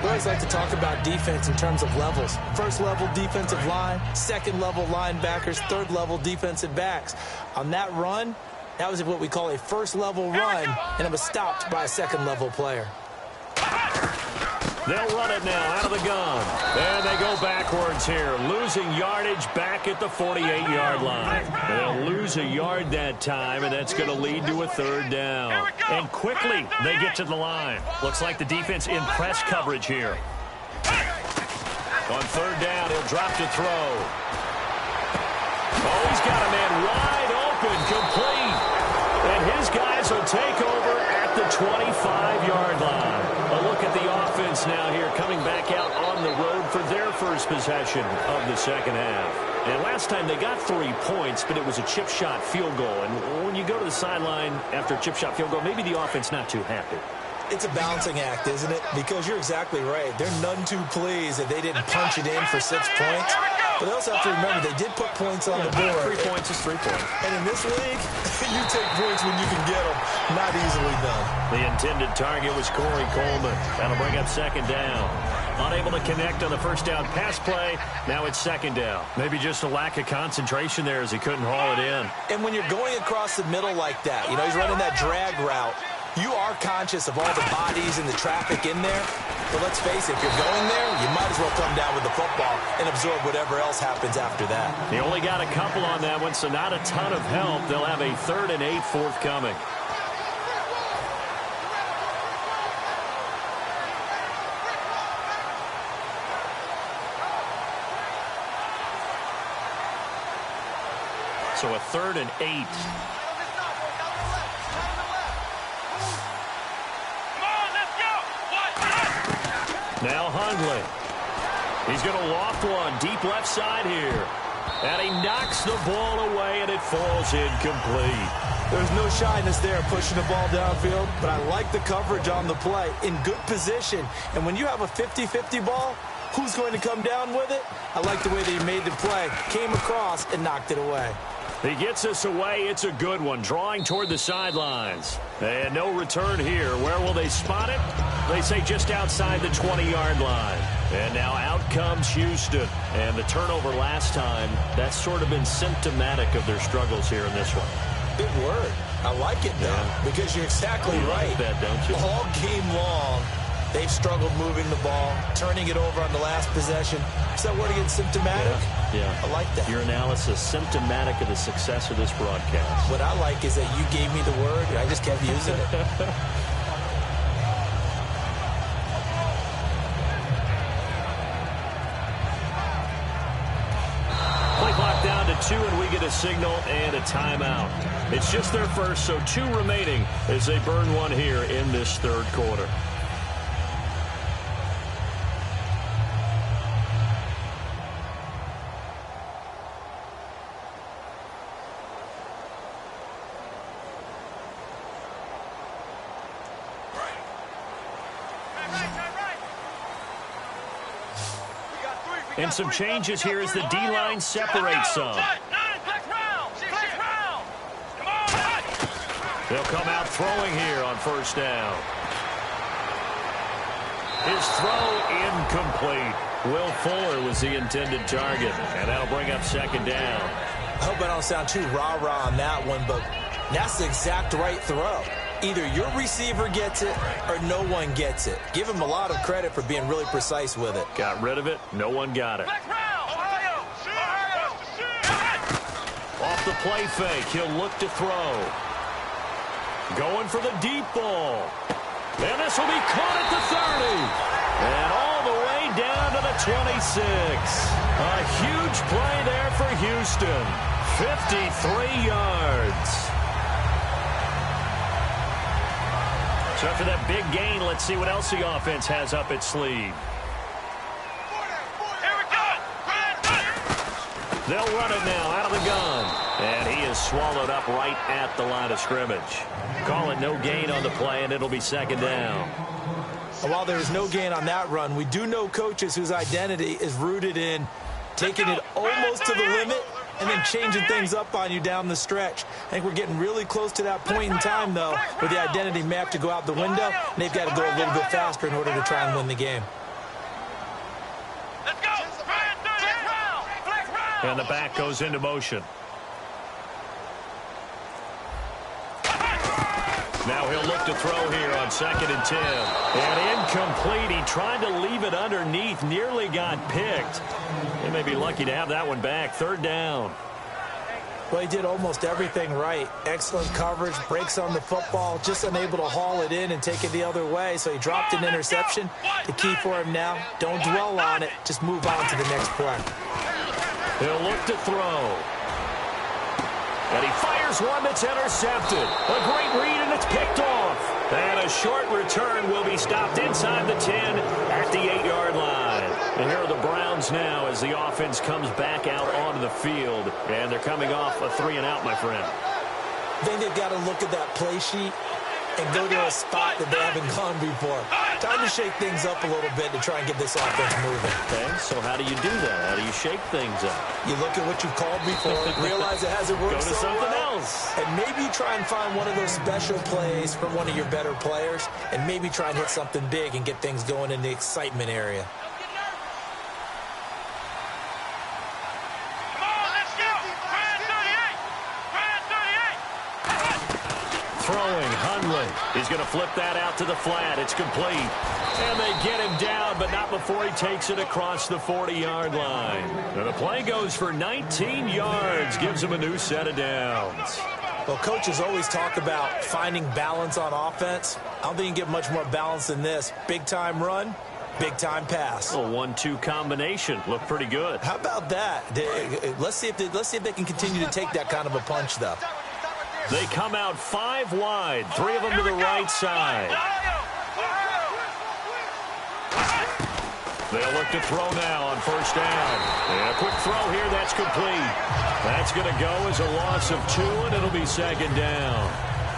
We always like to talk about defense in terms of levels. First level defensive line, second level linebackers, third level defensive backs. On that run, that was what we call a first level run, and it was stopped by a second level player. They'll run it now out of the gun. And they go backwards here, losing yardage back at the 48-yard line. They'll lose a yard that time, and that's going to lead to a 3rd down. And quickly, they get to the line. Looks like the defense in press coverage here. On 3rd down, he'll drop to throw. Oh, he's got a man wide open, complete. And his guys will take over at the 25-yard line. A look at the offense now here, coming back out on the road for their first possession of the second half. And last time they got 3 points, but it was a chip shot field goal. And when you go to the sideline after a chip shot field goal, maybe the offense not too happy. It's a balancing act, isn't it? Because you're exactly right. They're none too pleased that they didn't punch it in for 6 points. But they also have to remember they did put points on the board. 3 points is 3 points. And in this league, you take points when you can get them. Not easily done. The intended target was Corey Coleman. That'll bring up second down. Unable to connect on the first down pass play. Now it's second down. Maybe just a lack of concentration there as he couldn't haul it in. And when you're going across the middle like that, you know, he's running that drag route, you are conscious of all the bodies and the traffic in there. But let's face it, if you're going there, you might as well come down with the football and absorb whatever else happens after that. He only got a couple on that one, so not a ton of help. They'll have a 3rd and 8 forthcoming. So a 3rd and 8. Now Hundley. He's going to loft one deep left side here. And he knocks the ball away, and it falls incomplete. There's no shyness there pushing the ball downfield, but I like the coverage on the play. In good position. And when you have a 50-50 ball, who's going to come down with it? I like the way that he made the play, came across, and knocked it away. He gets us away. It's a good one. Drawing toward the sidelines. And no return here. Where will they spot it? They say just outside the 20-yard line. And now out comes Houston. And the turnover last time, that's sort of been symptomatic of their struggles here in this one. Big word. I like it, though, because you're exactly right. Like that, don't you? All game long, they've struggled moving the ball, turning it over on the last possession. Is that word again, symptomatic? Yeah. I like that. Your analysis, symptomatic of the success of this broadcast. What I like is that you gave me the word, and I just kept using it. Play clock down to 2, and we get a signal and a timeout. It's just their first, so 2 remaining as they burn one here in this 3rd quarter. And some changes here as the D-line separates some. They'll come out throwing here on first down. His throw incomplete. Will Fuller was the intended target, and that'll bring up second down. I hope I don't sound too rah-rah on that one, but that's the exact right throw. Either your receiver gets it or no one gets it. Give him a lot of credit for being really precise with it. Got rid of it. No one got it. Off the play fake. He'll look to throw. Going for the deep ball. And this will be caught at the 30. And all the way down to the 26. A huge play there for Houston. 53 yards. So after that big gain, let's see what else the offense has up its sleeve. They'll run it now out of the gun. And he is swallowed up right at the line of scrimmage. Call it no gain on the play, and it'll be second down. While there is no gain on that run, we do know coaches whose identity is rooted in taking it almost to the limit and then changing things up on you down the stretch. I think we're getting really close to that point in time, though, where the identity may have to go out the window, and they've got to go a little bit faster in order to try and win the game. And the back goes into motion. Now he'll look to throw here on 2nd and 10. And incomplete. He tried to leave it underneath. Nearly got picked. They may be lucky to have that one back. 3rd down. Well, he did almost everything right. Excellent coverage, breaks on the football, just unable to haul it in and take it the other way. So he dropped an interception. The key for him now, don't dwell on it. Just move on to the next play. He'll look to throw. And he fires one that's intercepted. A great read, and it's picked off. And a short return will be stopped inside the 10 at the 8-yard line. And here are the Browns now as the offense comes back out onto the field. And they're coming off a 3-and-out, my friend. I think they've got to look at that play sheet and go to a spot that they haven't gone before. Time to shake things up a little bit to try and get this offense moving. Okay, so how do you do that? How do you shake things up? You look at what you've called before, realize it hasn't worked Go to so something well, else. and maybe try and find one of those special plays from one of your better players, and maybe try and hit something big and get things going in the excitement area. Throwing, Hundley. He's going to flip that out to the flat. It's complete. And they get him down, but not before he takes it across the 40-yard line. And the play goes for 19 yards, gives him a new set of downs. Well, coaches always talk about finding balance on offense. I don't think you can get much more balance than this. Big-time run, big-time pass. A 1-2 combination. Looked pretty good. How about that? Let's see if they can continue to take that kind of a punch, though. They come out 5 wide, 3 of them to the right side. They'll look to throw now on first down. And a quick throw here, that's complete. That's going to go as a loss of 2, and it'll be second down.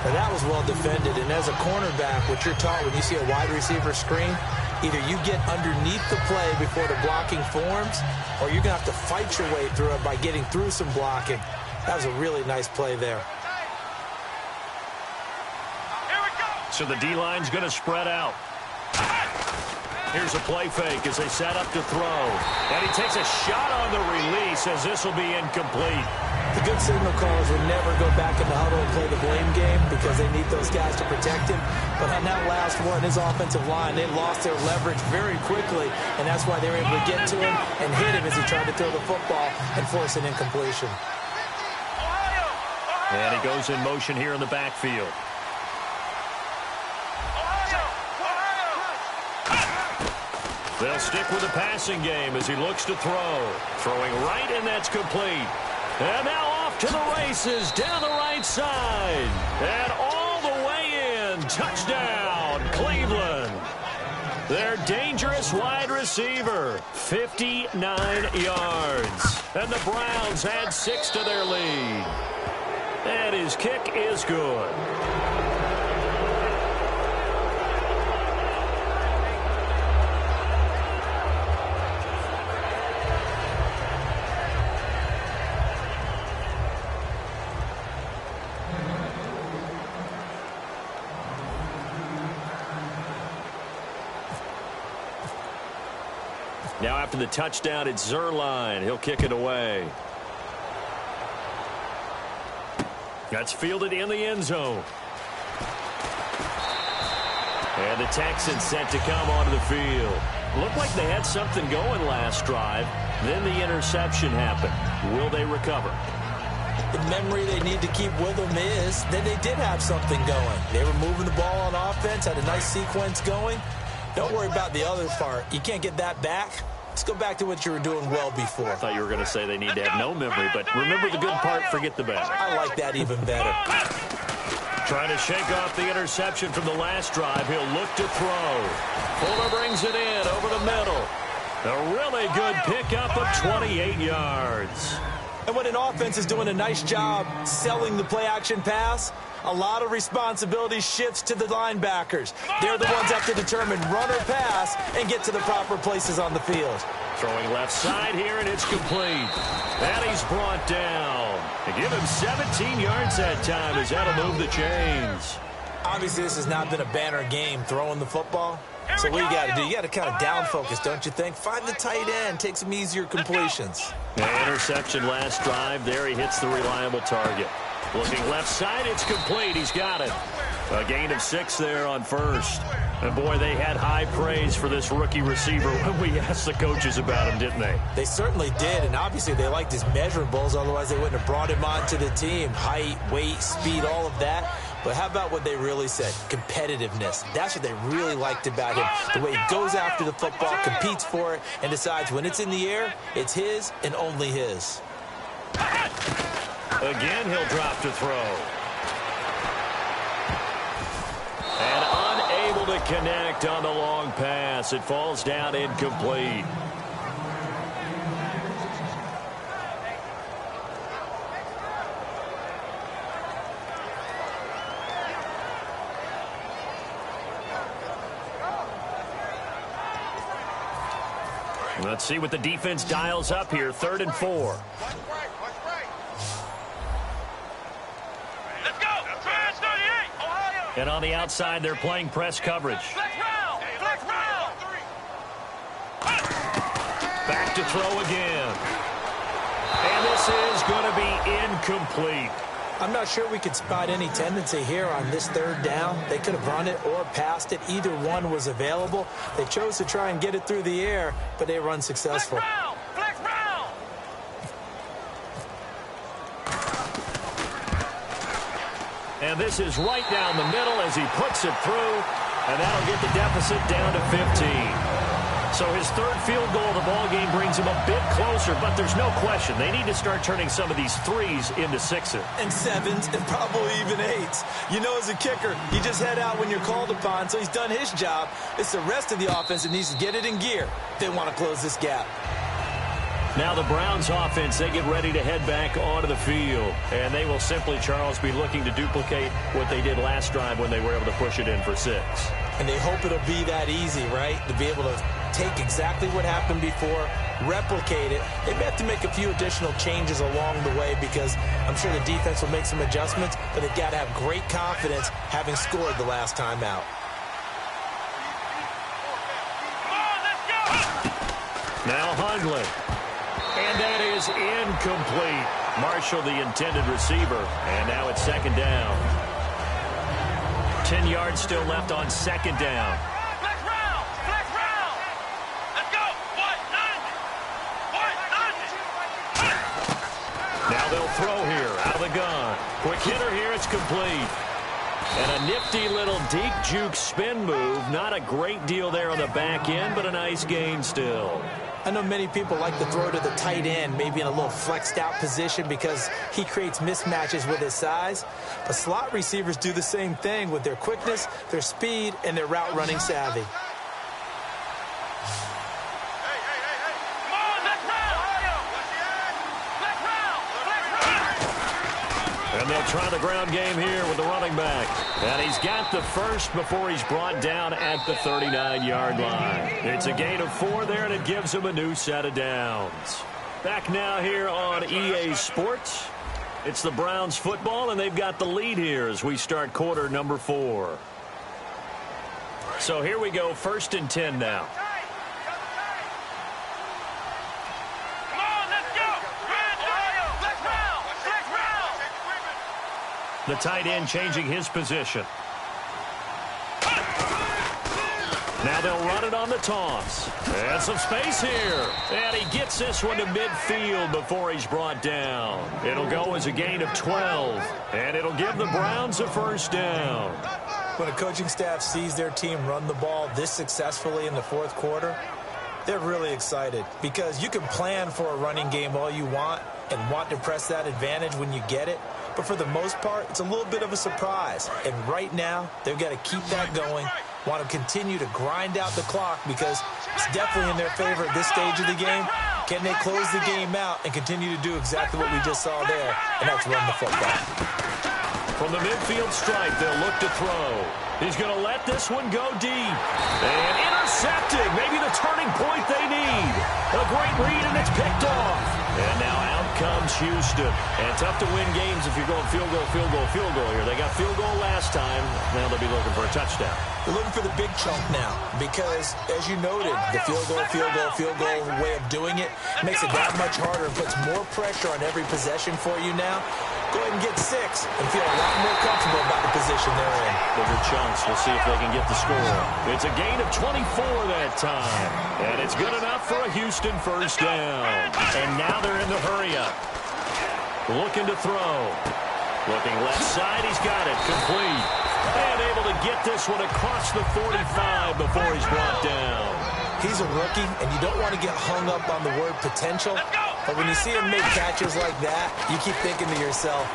Now, that was well defended, and as a cornerback, what you're taught when you see a wide receiver screen, either you get underneath the play before the blocking forms, or you're going to have to fight your way through it by getting through some blocking. That was a really nice play there. So the D-line's going to spread out. Here's a play fake as they set up to throw. And he takes a shot on the release as this will be incomplete. The good signal callers would never go back in the huddle and play the blame game because they need those guys to protect him. But on that last one, his offensive line, they lost their leverage very quickly, and that's why they were able to get to him and hit him as he tried to throw the football and force an incompletion. And he goes in motion here in the backfield. They'll stick with the passing game as he looks to throw. Throwing right, and that's complete. And now off to the races down the right side. And all the way in. Touchdown, Cleveland. Their dangerous wide receiver, 59 yards. And the Browns add 6 to their lead. And his kick is good. Now after the touchdown, it's Zerline. He'll kick it away. That's fielded in the end zone. And the Texans set to come onto the field. Looked like they had something going last drive. Then the interception happened. Will they recover? The memory they need to keep with them is that they did have something going. They were moving the ball on offense, had a nice sequence going. Don't worry about the other part. You can't get that back. Let's go back to what you were doing well before. I thought you were going to say they need to have no memory, but remember the good part, forget the bad. I like that even better. Trying to shake off the interception from the last drive. He'll look to throw. Fuller brings it in over the middle. A really good pickup of 28 yards. And when an offense is doing a nice job selling the play-action pass, a lot of responsibility shifts to the linebackers. They're the ones that have to determine run or pass and get to the proper places on the field. Throwing left side here, and it's complete. And he's brought down. They give him 17 yards that time as that'll move the chains. Obviously, this has not been a banner game throwing the football. So what you got to do, you got to kind of down focus, don't you think? Find the tight end, take some easier completions. Interception last drive. There he hits the reliable target. Looking left side, it's complete. He's got it. A gain of 6 there on first. And boy, they had high praise for this rookie receiver when we asked the coaches about him, didn't they? They certainly did, and obviously they liked his measurables, otherwise they wouldn't have brought him onto the team. Height, weight, speed, all of that. But how about what they really said? Competitiveness. That's what they really liked about him. The way he goes after the football, competes for it, and decides when it's in the air, it's his and only his. Again, he'll drop to throw. And unable to connect on the long pass. It falls down incomplete. Let's see what the defense dials up here. 3rd and 4. Let's go. Trans 38. Ohio. And on the outside, they're playing press coverage. Flex round. Flex round. Back to throw again. And this is going to be incomplete. I'm not sure we could spot any tendency here on this 3rd down. They could have run it or passed it. Either one was available. They chose to try and get it through the air, but they were unsuccessful. Flex round. Flex round. And this is right down the middle as he puts it through. And that'll get the deficit down to 15. So his 3rd field goal of the ball game brings him a bit closer, but there's no question they need to start turning some of these 3s into 6s. And 7s and probably even 8s. You know, as a kicker, you just head out when you're called upon, so he's done his job. It's the rest of the offense that needs to get it in gear. They want to close this gap. Now the Browns offense, they get ready to head back onto the field. And they will simply, Charles, be looking to duplicate what they did last drive when they were able to push it in for 6. And they hope it'll be that easy, right? To be able to take exactly what happened before, replicate it. They may have to make a few additional changes along the way because I'm sure the defense will make some adjustments, but they've got to have great confidence having scored the last time out. Come on, let's go. Now Hundley. And that is incomplete. Marshall, the intended receiver. And now it's 2nd down. 10 yards still left on 2nd down. Flex round. Flex round. Let's go. What? None. Now they'll throw here out of the gun. Quick hitter here. It's complete. And a nifty little deke juke spin move. Not a great deal there on the back end, but a nice gain still. I know many people like to throw to the tight end, maybe in a little flexed out position because he creates mismatches with his size. But slot receivers do the same thing with their quickness, their speed, and their route running savvy. And they'll try the ground game here with the running back. And he's got the first before he's brought down at the 39-yard line. It's a gain of 4 there, and it gives him a new set of downs. Back now here on EA Sports. It's the Browns football, and they've got the lead here as we start quarter number 4. So here we go, 1st and 10 now. The tight end changing his position. Now they'll run it on the toss. And some space here. And he gets this one to midfield before he's brought down. It'll go as a gain of 12. And it'll give the Browns a 1st down. When a coaching staff sees their team run the ball this successfully in the 4th quarter, they're really excited because you can plan for a running game all you want and want to press that advantage when you get it. But for the most part, it's a little bit of a surprise. And right now, they've got to keep that going, want to continue to grind out the clock because it's definitely in their favor at this stage of the game. Can they close the game out and continue to do exactly what we just saw there, and that's run the football. From the midfield stripe, they'll look to throw. He's going to let this one go deep. And intercepted. Maybe the turning point they need. A great read, and it's picked off. And now out comes Houston. And tough to win games if you're going field goal, field goal, field goal here. They got field goal last time. Now they'll be looking for a touchdown. They're looking for the big chunk now because, as you noted, the field goal way of doing it makes it that much harder and puts more pressure on every possession for you now. Go ahead and get 6 and feel a lot more comfortable about the position they're in. Bigger chunks. We'll see if they can get the score. It's a gain of 24 that time. And it's good enough for a Houston 1st down. And now they're in the hurry-up. Looking to throw. Looking left side. He's got it. Complete. And able to get this one across the 45 before he's brought down. He's a rookie, and you don't want to get hung up on the word potential. But when you see him make catches like that, you keep thinking to yourself,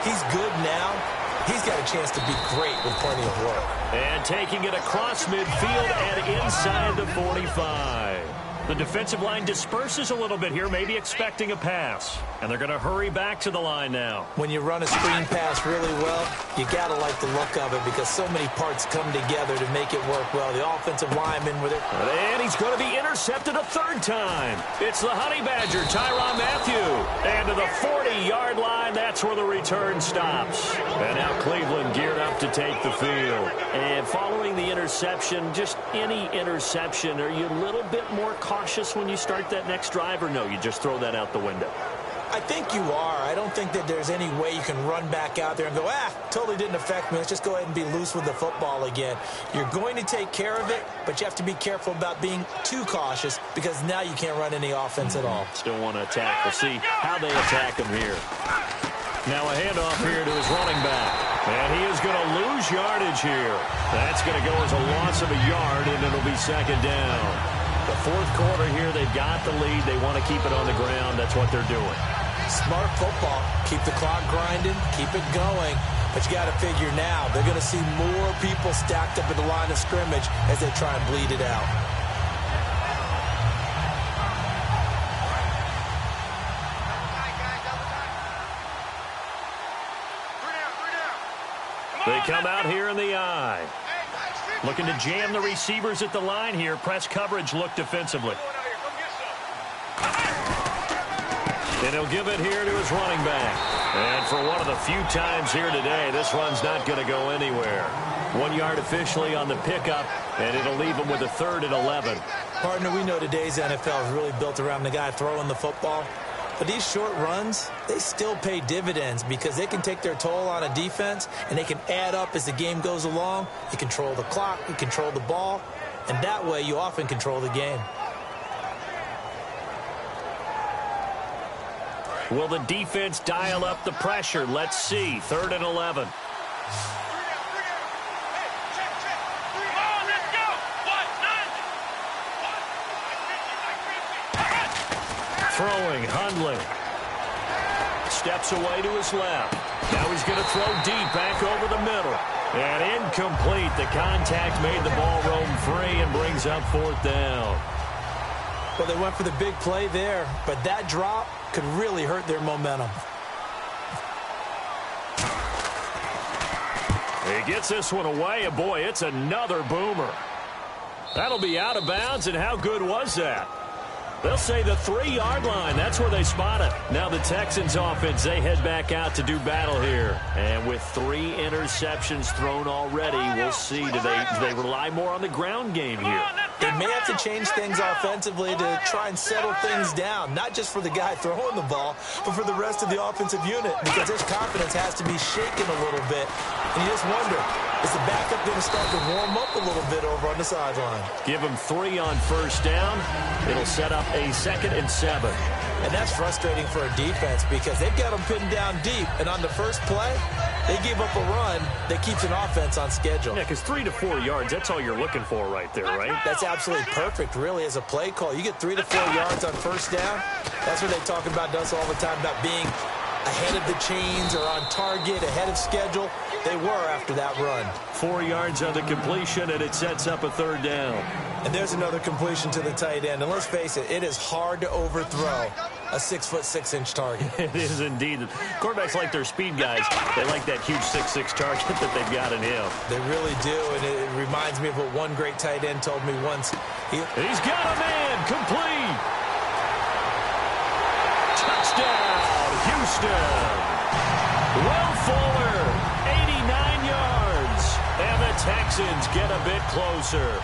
he's good now. He's got a chance to be great with plenty of work. And taking it across midfield and inside the 45. The defensive line disperses a little bit here, maybe expecting a pass. And they're going to hurry back to the line now. When you run a screen pass really well, you got to like the look of it because so many parts come together to make it work well. The offensive lineman with it. And he's going to be intercepted a third time. It's the Honey Badger, Tyrann Mathieu. And to the 40-yard line, that's where the return stops. And now Cleveland geared up to take the field. And following the interception, just any interception, are you a little bit more cautious when you start that next drive, or no, you just throw that out the window? I think you are. I don't think that there's any way you can run back out there and go, totally didn't affect me. Let's just go ahead and be loose with the football again. You're going to take care of it, but you have to be careful about being too cautious because now you can't run any offense at all. Still want to attack. We'll see how they attack him here. Now a handoff here to his running back. And he is going to lose yardage here. That's going to go as a loss of a yard, and it'll be second down. The fourth quarter here, they've got the lead. They want to keep it on the ground. That's what they're doing. Smart football. Keep the clock grinding. Keep it going. But you got to figure now, they're going to see more people stacked up at the line of scrimmage as they try and bleed it out. They come out here in the eye. Looking to jam the receivers at the line here. Press coverage look defensively. And he'll give it here to his running back. And for one of the few times here today, this run's not going to go anywhere. 1 yard officially on the pickup, and it'll leave him with a 3rd and 11. Partner, we know today's NFL is really built around the guy throwing the football. But these short runs, they still pay dividends because they can take their toll on a defense, and they can add up as the game goes along. You control the clock, you control the ball, and that way you often control the game. Will the defense dial up the pressure? Let's see. 3rd and 11. Throwing, Hundley. Steps away to his left. Now he's going to throw deep back over the middle. And incomplete. The contact made the ball roam free and brings up 4th down. Well, they went for the big play there, but that drop could really hurt their momentum. He gets this one away, and boy, it's another boomer. That'll be out of bounds, and how good was that? They'll say the 3-yard line. That's where they spot it. Now the Texans offense, they head back out to do battle here. And with 3 interceptions thrown already, we'll see. Do they rely more on the ground game here? They may have to change things offensively to try and settle things down, not just for the guy throwing the ball, but for the rest of the offensive unit, because his confidence has to be shaken a little bit. And you just wonder, is the backup going to start to warm up a little bit over on the sideline? Give him 3 on 1st down. It'll set up a 2nd and 7. And that's frustrating for a defense because they've got them pinned down deep. And on the first play, they give up a run that keeps an offense on schedule. Yeah, because 3 to 4 yards, that's all you're looking for right there, right? That's absolutely perfect, really, as a play call. You get 3 to 4 yards on 1st down. That's what they talk about us all the time, about being ahead of the chains or on target, ahead of schedule. They were after that run. 4 yards on the completion, and it sets up a 3rd down. And there's another completion to the tight end. And let's face it, it is hard to overthrow a 6'6" target. It is indeed. Quarterbacks like their speed guys. They like that huge 6'6" target that they've got in him. They really do, and it reminds me of what one great tight end told me once. He's got a man, complete. Touchdown, Houston. Will Fuller, 89 yards. And the Texans get a bit closer.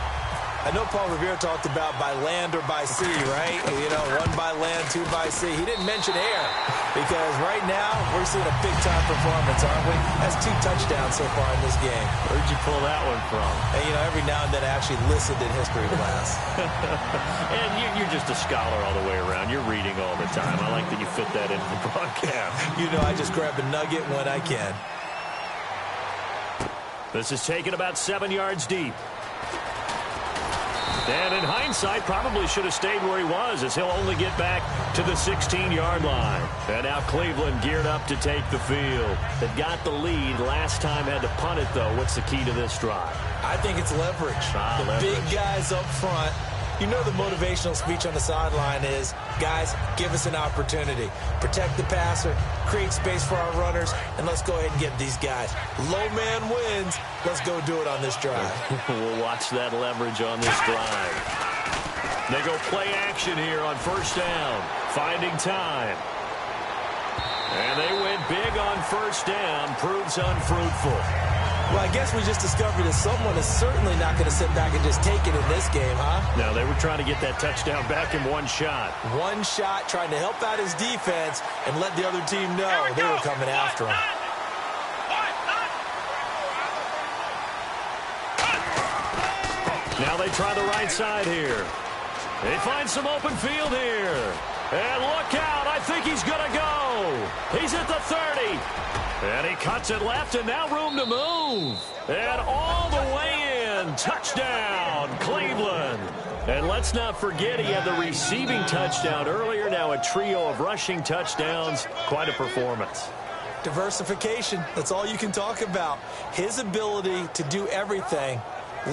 I know Paul Revere talked about by land or by sea, right? You know, 1 by land, 2 by sea. He didn't mention air because right now we're seeing a big-time performance, aren't we? That's 2 touchdowns so far in this game. Where'd you pull that one from? And, you know, every now and then I actually listened in history class. And you're just a scholar all the way around. You're reading all the time. I like that you fit that into the broadcast. You know, I just grab a nugget when I can. This is taken about 7 yards deep. And in hindsight, probably should have stayed where he was, as he'll only get back to the 16-yard line. And now Cleveland geared up to take the field. They've got the lead. Last time had to punt it, though. What's the key to this drive? I think it's leverage. The big guys up front You know the motivational speech on the sideline is, guys, give us an opportunity. Protect the passer, create space for our runners, and let's go ahead and get these guys. Low man wins. Let's go do it on this drive. We'll watch that leverage on this drive. They go play action here on first down, finding time. And they went big on first down, proves unfruitful. Well, I guess we just discovered that someone is certainly not going to sit back and just take it in this game, huh? No, they were trying to get that touchdown back in one shot. One shot, trying to help out his defense and let the other team know they were coming after him. Now they try the right side here. They find some open field here. And look out, I think he's going to go. He's at the 30. And he cuts it left, and now room to move. And all the way in. Touchdown, Cleveland. And let's not forget he had the receiving touchdown earlier. Now a trio of rushing touchdowns. Quite a performance. Diversification, that's all you can talk about. His ability to do everything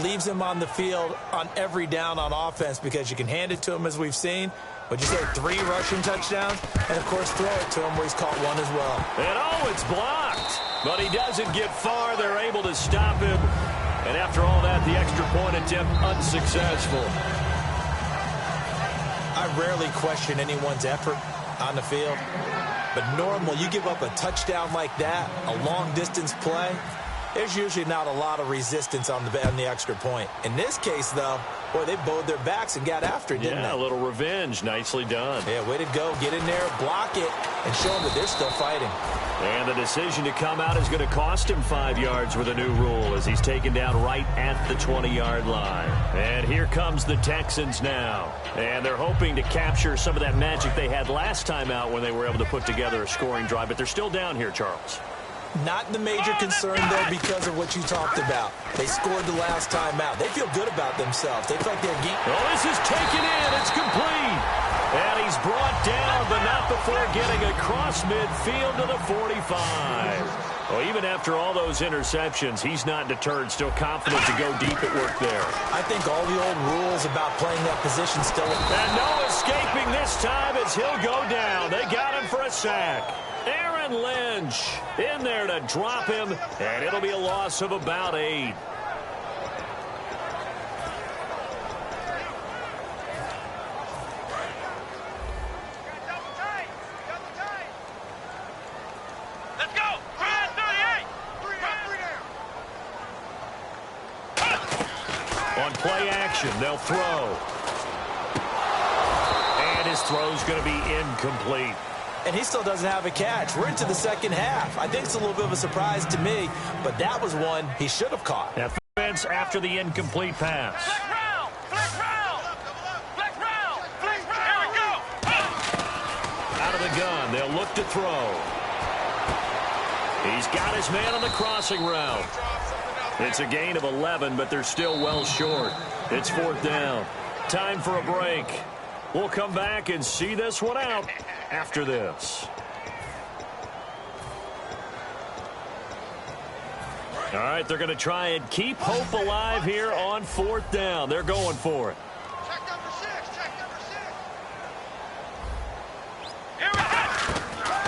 leaves him on the field on every down on offense because you can hand it to him, as we've seen. But you say 3 rushing touchdowns, and, of course, throw it to him where he's caught one as well. And, oh, it's blocked. But he doesn't get far. They're able to stop him. And after all that, the extra point attempt unsuccessful. I rarely question anyone's effort on the field. But normal, you give up a touchdown like that, a long-distance play, there's usually not a lot of resistance on the extra point. In this case, though, boy, they bowed their backs and got after it, didn't they? Yeah, a little revenge. Nicely done. Yeah, way to go. Get in there, block it, and show them that they're still fighting. And the decision to come out is going to cost him 5 yards with a new rule as he's taken down right at the 20-yard line. And here comes the Texans now. And they're hoping to capture some of that magic they had last time out when they were able to put together a scoring drive. But they're still down here, Charles. Not the major concern, though, because of what you talked about. They scored the last time out. They feel good about themselves. They feel like they're geek. Oh, this is taken in. It's complete. And he's brought down, but not before getting across midfield to the 45. Well, even after all those interceptions, he's not deterred, still confident to go deep at work there. I think all the old rules about playing that position still... And no escaping this time as he'll go down. They got him for a sack. Aaron Lynch in there to drop him, and it'll be a loss of about 8. Let's go! 38! On play action, they'll throw. And his throw's going to be incomplete. And he still doesn't have a catch. We're into the second half. I think it's a little bit of a surprise to me, but that was one he should have caught. Defense after the incomplete pass. Flex round! Flex round! Flex round! Flex round! Here we go! Out of the gun, they'll look to throw. He's got his man on the crossing route. It's a gain of 11, but they're still well short. It's 4th down. Time for a break. We'll come back and see this one out after this. All right, they're going to try and keep hope alive here on 4th down. They're going for it. Check number 6! Check number 6! Here we go!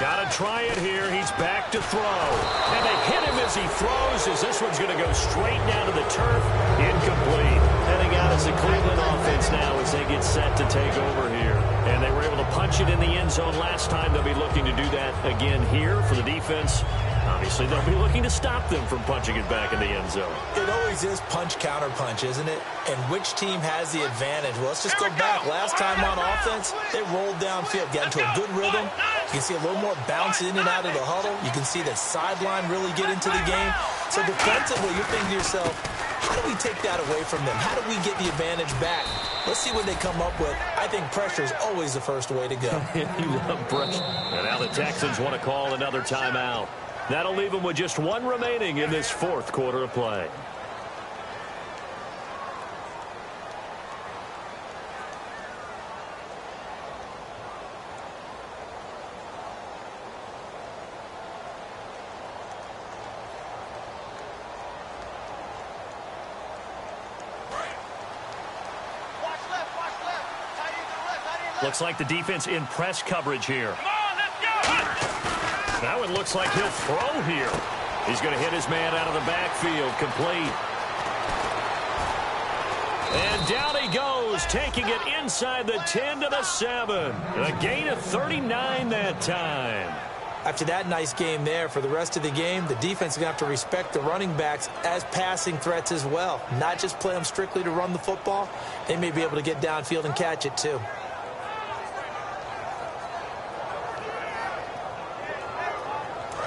Got to try it here. He's back to throw. And they hit him as he throws, as this one's going to go straight down to the turf. Incomplete. Heading out as the Cleveland offense now as they get set to take over here. And they were able to punch it in the end zone last time. They'll be looking to do that again here for the defense. Obviously, they'll be looking to stop them from punching it back in the end zone. It always is punch-counter-punch, isn't it? And which team has the advantage? Well, let's just go back. Last time on offense, they rolled downfield, got into a good rhythm. You can see a little more bounce in and out of the huddle. You can see that sideline really get into the game. So defensively, you're thinking to yourself, how do we take that away from them? How do we get the advantage back? Let's see what they come up with. I think pressure is always the first way to go. You love pressure. And now the Texans want to call another timeout. That'll leave them with just one remaining in this 4th quarter of play. Watch left! Watch Looks like the defense in press coverage here. Come on, let's go. Now it looks like he'll throw here. He's going to hit his man out of the backfield, complete. And down he goes, taking it inside the 10 to the 7. A gain of 39 that time. After that nice game there, for the rest of the game, the defense is going to have to respect the running backs as passing threats as well. Not just play them strictly to run the football. They may be able to get downfield and catch it too.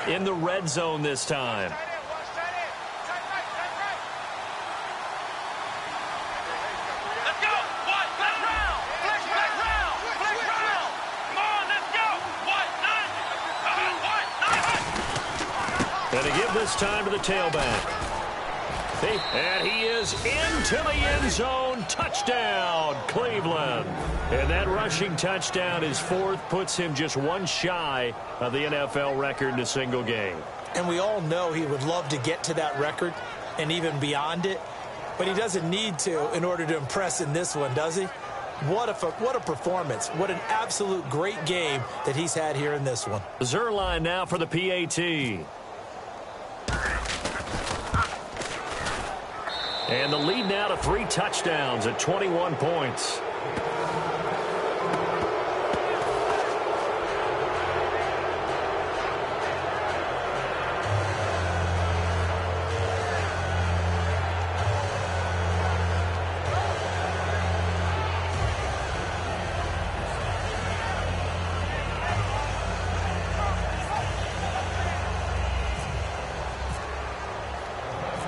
In the red zone this time. Let's go. What? Flex round. Flex round. Flex round. Come on, let's go. What? Nine. And to give this time to the tailback. And he is into the end zone. Touchdown, Cleveland. And that rushing touchdown, his fourth, puts him just one shy of the NFL record in a single game. And we all know he would love to get to that record and even beyond it. But he doesn't need to in order to impress in this one, does he? What a performance. What an absolute great game that he's had here in this one. Zerline now for the PAT. And the lead now to 3 touchdowns at 21 points.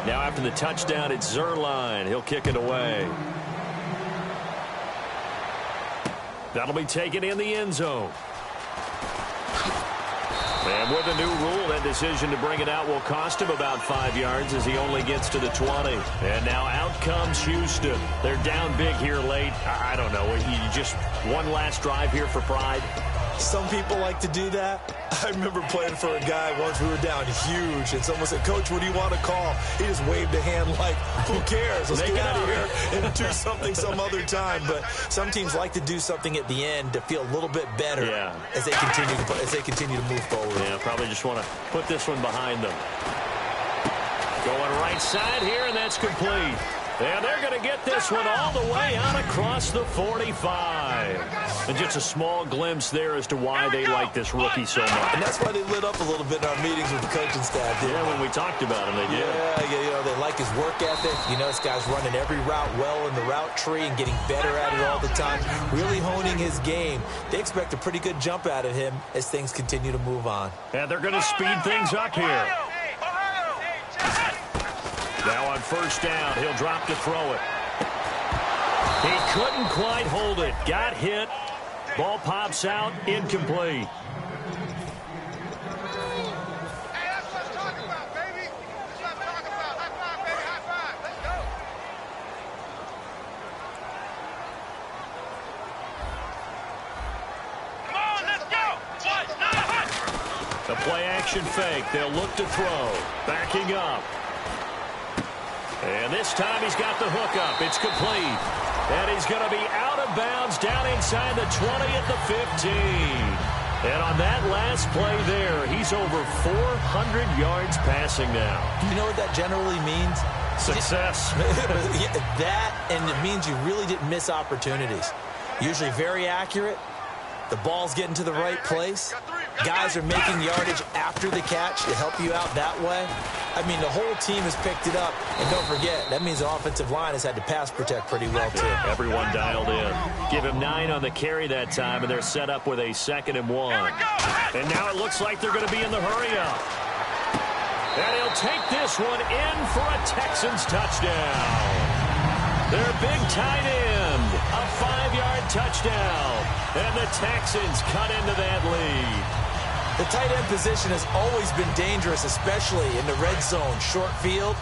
Now after the touchdown, it's Zerline. He'll kick it away. That'll be taken in the end zone. And with a new rule, that decision to bring it out will cost him about 5 yards as he only gets to the 20. And now out comes Houston. They're down big here late. I don't know. You just one last drive here for pride. Some people like to do that. I remember playing for a guy once. We were down huge, and someone said, "Coach, what do you want to call?" He just waved a hand like, "Who cares? Let's get out of here and do something some other time." But some teams like to do something at the end to feel a little bit better as they continue to move forward. Yeah, probably just want to put this one behind them. Going right side here, and that's complete. And they're going to get this one all the way out across the 45. And just a small glimpse there as to why they like this rookie so much. And that's why they lit up a little bit in our meetings with the coaching staff. Yeah, when we talked about him, they did. Yeah, you know, they like his work ethic. You know, this guy's running every route well in the route tree and getting better at it all the time. Really honing his game. They expect a pretty good jump out of him as things continue to move on. And they're going to speed things up here. Now on first down, he'll drop to throw it. He couldn't quite hold it. Got hit. Ball pops out. Incomplete. Hey, that's what I'm talking about, baby. That's what I'm talking about. High five, baby. High five. Let's go. Come on, let's go. The play action fake. They'll look to throw. Backing up. And this time he's got the hook up. It's complete. And he's going to be out of bounds down inside the 20 at the 15. And on that last play there, he's over 400 yards passing now. You know what that generally means? Success. That, and it means you really didn't miss opportunities. Usually very accurate. The ball's getting to the right place. Guys are making yardage after the catch to help you out that way. I mean, the whole team has picked it up. And don't forget, that means the offensive line has had to pass protect pretty well, too. Everyone dialed in. Give him 9 on the carry that time, and they're set up with a 2nd and 1. And now it looks like they're going to be in the hurry-up. And he'll take this one in for a Texans touchdown. Their big tight end, a 5-yard touchdown. And the Texans cut into that lead. The tight end position has always been dangerous, especially in the red zone, short field.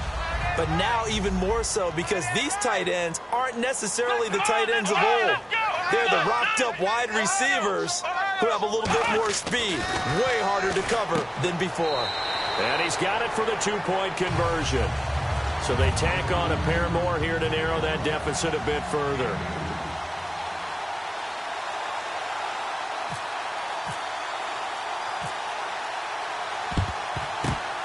But now even more so because these tight ends aren't necessarily the tight ends of old. They're the rocked-up wide receivers who have a little bit more speed. Way harder to cover than before. And he's got it for the 2-point conversion. So they tack on a pair more here to narrow that deficit a bit further.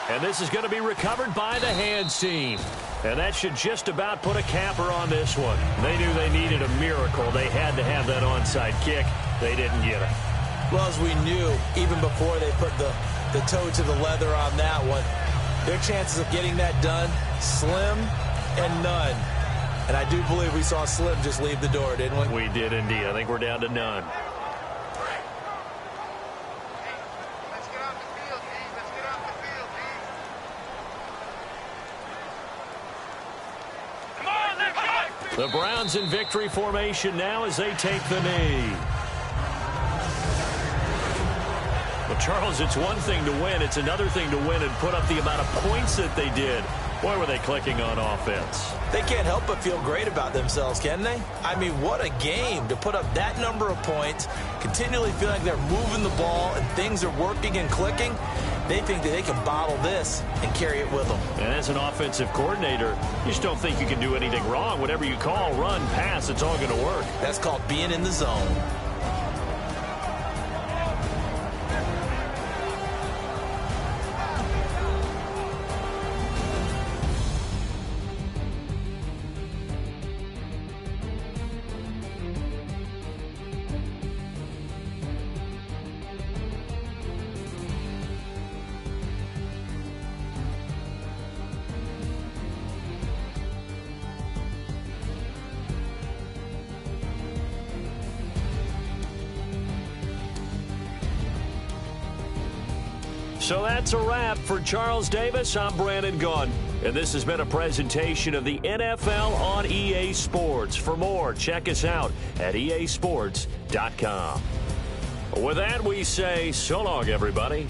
And this is going to be recovered by the hands team. And that should just about put a capper on this one. They knew they needed a miracle. They had to have that onside kick. They didn't get it. Well, as we knew, even before they put the toe to the leather on that one, their chances of getting that done, slim and none. And I do believe we saw Slim just leave the door, didn't we? We did indeed. I think we're down to none. Let's get off the field, D. Let's get off the field, D. Come on, let's go! The Browns in victory formation now as they take the knee. Well, Charles, it's one thing to win. It's another thing to win and put up the amount of points that they did. Boy, were they clicking on offense. They can't help but feel great about themselves, can they? I mean, what a game to put up that number of points, continually feel like they're moving the ball and things are working and clicking. They think that they can bottle this and carry it with them. And as an offensive coordinator, you just don't think you can do anything wrong. Whatever you call, run, pass, it's all going to work. That's called being in the zone. So that's a wrap for Charles Davis. I'm Brandon Gunn, and this has been a presentation of the NFL on EA Sports. For more, check us out at easports.com. With that, we say so long, everybody.